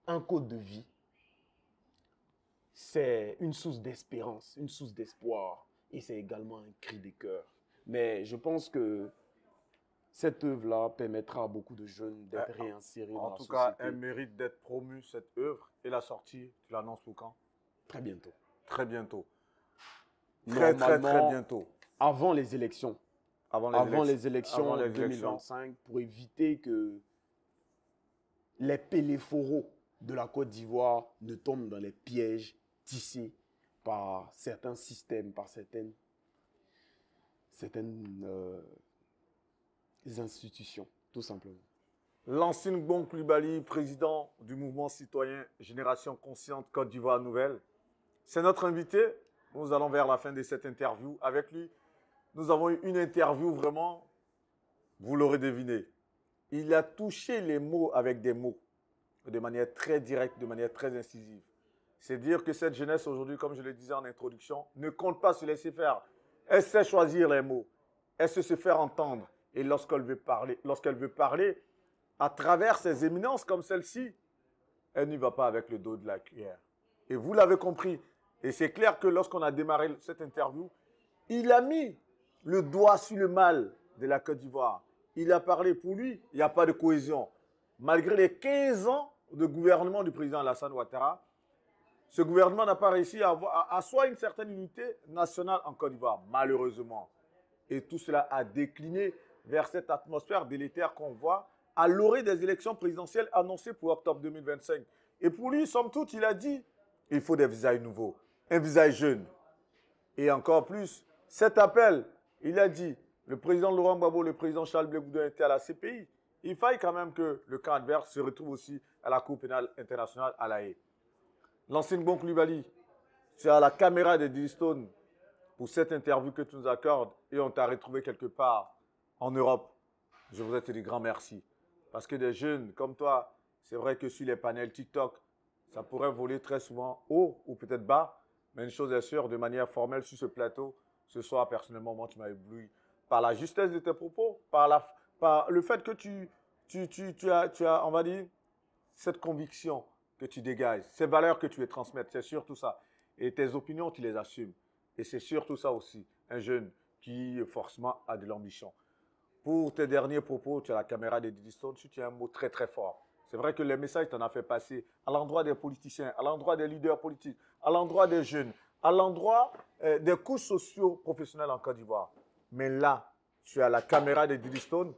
Speaker 2: un code de vie. C'est une source d'espérance, une source d'espoir. Et c'est également un cri de cœur. Mais je pense que cette œuvre-là permettra à beaucoup de jeunes d'être réinsérés dans la société.
Speaker 1: En tout cas, elle mérite d'être promue, cette œuvre. Et la sortie, tu l'annonces pour quand?
Speaker 2: Très bientôt.
Speaker 1: Très bientôt.
Speaker 2: Très bientôt. Avant les élections.
Speaker 1: Avant
Speaker 2: les élections 2025, pour éviter que les péléforos de la Côte d'Ivoire ne tombent dans les pièges tissés par certains systèmes, par certaines institutions, tout simplement.
Speaker 1: Lansing Gbon Coulibaly, président du mouvement citoyen Génération Consciente Côte d'Ivoire Nouvelle. C'est notre invité. Nous allons vers la fin de cette interview. Avec lui, nous avons eu une interview vraiment, vous l'aurez deviné. Il a touché les mots avec des mots, de manière très directe, de manière très incisive. C'est dire que cette jeunesse aujourd'hui, comme je le disais en introduction, ne compte pas se laisser faire. Elle sait choisir les mots. Elle sait se faire entendre. Et lorsqu'elle veut parler, à travers ces éminences comme celle-ci, elle n'y va pas avec le dos de la cuillère. Et vous l'avez compris. Et c'est clair que lorsqu'on a démarré cette interview, il a mis le doigt sur le mal de la Côte d'Ivoire. Il a parlé pour lui, il n'y a pas de cohésion. Malgré les 15 ans de gouvernement du président Alassane Ouattara, ce gouvernement n'a pas réussi à asseoir une certaine unité nationale en Côte d'Ivoire, malheureusement. Et tout cela a décliné vers cette atmosphère délétère qu'on voit à l'orée des élections présidentielles annoncées pour octobre 2025. Et pour lui, somme toute, il a dit, il faut des visages nouveaux, un visage jeune. Et encore plus, cet appel, il a dit, le président Laurent Gbagbo, le président Charles Blé Goudin étaient à la CPI. Il faille quand même que le camp adverse se retrouve aussi à la Cour pénale internationale à La Haye. Lansing Gbon Coulibaly, c'est à la caméra de Diddy Stone pour cette interview que tu nous accordes et on t'a retrouvé quelque part en Europe. Je voudrais te dire grand merci. Parce que des jeunes comme toi, c'est vrai que sur les panels TikTok, ça pourrait voler très souvent haut ou peut-être bas. Mais une chose est sûre, de manière formelle sur ce plateau, ce soir, personnellement, moi, tu m'as ébloui par la justesse de tes propos, par le fait que tu as, on va dire, cette conviction que tu dégages, ces valeurs que tu les transmettes, c'est surtout ça. Et tes opinions, tu les assumes. Et c'est surtout ça aussi, un jeune qui forcément a de l'ambition. Pour tes derniers propos, tu as la caméra de Diddy Stone, tu as un mot très très fort. C'est vrai que les messages tu en as fait passer à l'endroit des politiciens, à l'endroit des leaders politiques, à l'endroit des jeunes, à l'endroit des couches socio-professionnelles en Côte d'Ivoire. Mais là, tu as la caméra de Diddy Stone,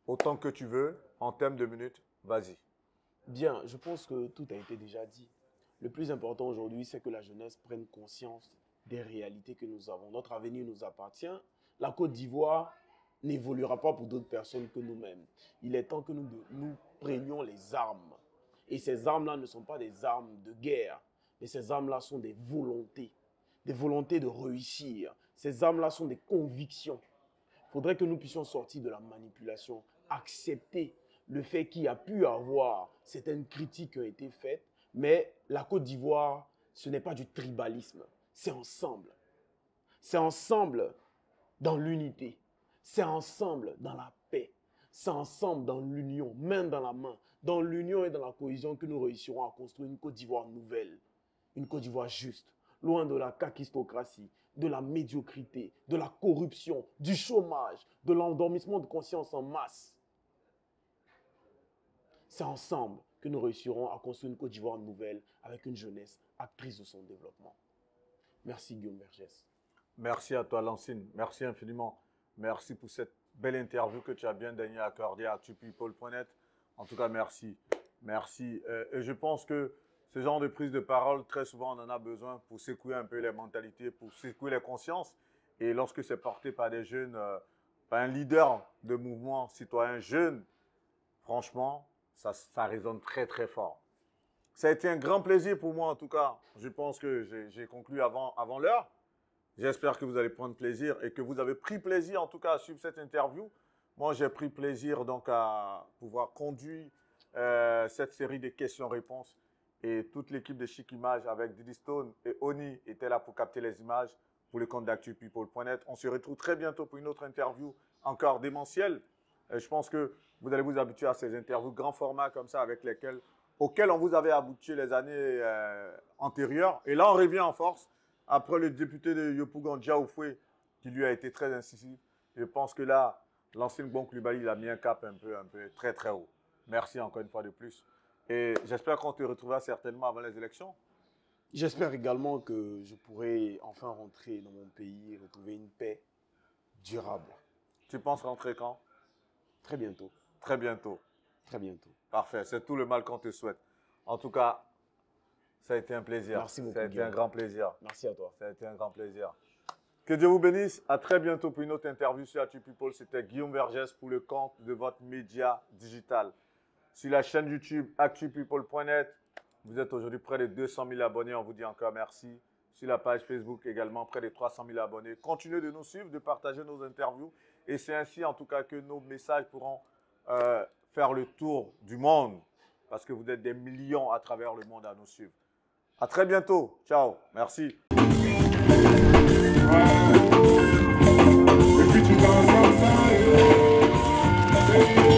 Speaker 1: autant que tu veux, en termes de minutes, vas-y.
Speaker 2: Bien, je pense que tout a été déjà dit. Le plus important aujourd'hui, c'est que la jeunesse prenne conscience des réalités que nous avons. Notre avenir nous appartient. La Côte d'Ivoire n'évoluera pas pour d'autres personnes que nous-mêmes. Il est temps que nous prenions les armes. Et ces armes-là ne sont pas des armes de guerre, mais ces armes-là sont des volontés de réussir. Ces armes-là sont des convictions. Il faudrait que nous puissions sortir de la manipulation, accepter le fait qu'il y a pu avoir certaines critiques qui ont été faites, mais la Côte d'Ivoire, ce n'est pas du tribalisme, c'est ensemble. C'est ensemble dans l'unité. C'est ensemble dans la paix. C'est ensemble dans l'union, main dans la main. Dans l'union et dans la cohésion que nous réussirons à construire une Côte d'Ivoire nouvelle. Une Côte d'Ivoire juste, loin de la kakistocratie, de la médiocrité, de la corruption, du chômage, de l'endormissement de conscience en masse. C'est ensemble que nous réussirons à construire une Côte d'Ivoire nouvelle avec une jeunesse actrice de son développement. Merci Guillaume Vergès.
Speaker 1: Merci à toi Lansing, merci infiniment. Merci pour cette belle interview que tu as bien daigné accorder à ActuPeople.net. En tout cas, merci. Merci. Et je pense que ce genre de prise de parole, très souvent, on en a besoin pour secouer un peu les mentalités, pour secouer les consciences. Et lorsque c'est porté par des jeunes, par un leader de mouvement citoyen jeune, franchement, ça résonne très, très fort. Ça a été un grand plaisir pour moi, en tout cas. Je pense que j'ai conclu avant l'heure. J'espère que vous allez prendre plaisir et que vous avez pris plaisir, en tout cas, à suivre cette interview. Moi, j'ai pris plaisir donc à pouvoir conduire cette série de questions-réponses. Et toute l'équipe de Chic Images avec Didi Stone et Oni était là pour capter les images pour le compte d'actupeople.net. On se retrouve très bientôt pour une autre interview encore démentielle. Je pense que vous allez vous habituer à ces interviews grand format comme ça auxquelles on vous avait habitué les années antérieures. Et là, on revient en force après le député de Yopougon, Diaoufoué, qui lui a été très incisif. Je pense que là, l'ancien Bon Koulibaly, il a mis un cap un peu très, très haut. Merci encore une fois de plus. Et j'espère qu'on te retrouvera certainement avant les élections.
Speaker 2: J'espère également que je pourrai enfin rentrer dans mon pays et retrouver une paix durable.
Speaker 1: Tu penses rentrer quand?
Speaker 2: Très bientôt.
Speaker 1: Très bientôt.
Speaker 2: Très bientôt.
Speaker 1: Parfait, c'est tout le mal qu'on te souhaite. En tout cas, ça a été un plaisir.
Speaker 2: Merci beaucoup.
Speaker 1: Ça a été un grand plaisir.
Speaker 2: Merci à toi.
Speaker 1: Ça a été un grand plaisir. Que Dieu vous bénisse. À très bientôt pour une autre interview sur Actu People. C'était Guillaume Vergès pour le compte de votre média digital. Sur la chaîne YouTube actupeople.net, vous êtes aujourd'hui près de 200 000 abonnés. On vous dit encore merci. Sur la page Facebook également, près de 300 000 abonnés. Continuez de nous suivre, de partager nos interviews. Et c'est ainsi en tout cas que nos messages pourront faire le tour du monde. Parce que vous êtes des millions à travers le monde à nous suivre. À très bientôt. Ciao. Merci.
Speaker 3: Et puis tu vas comme ça,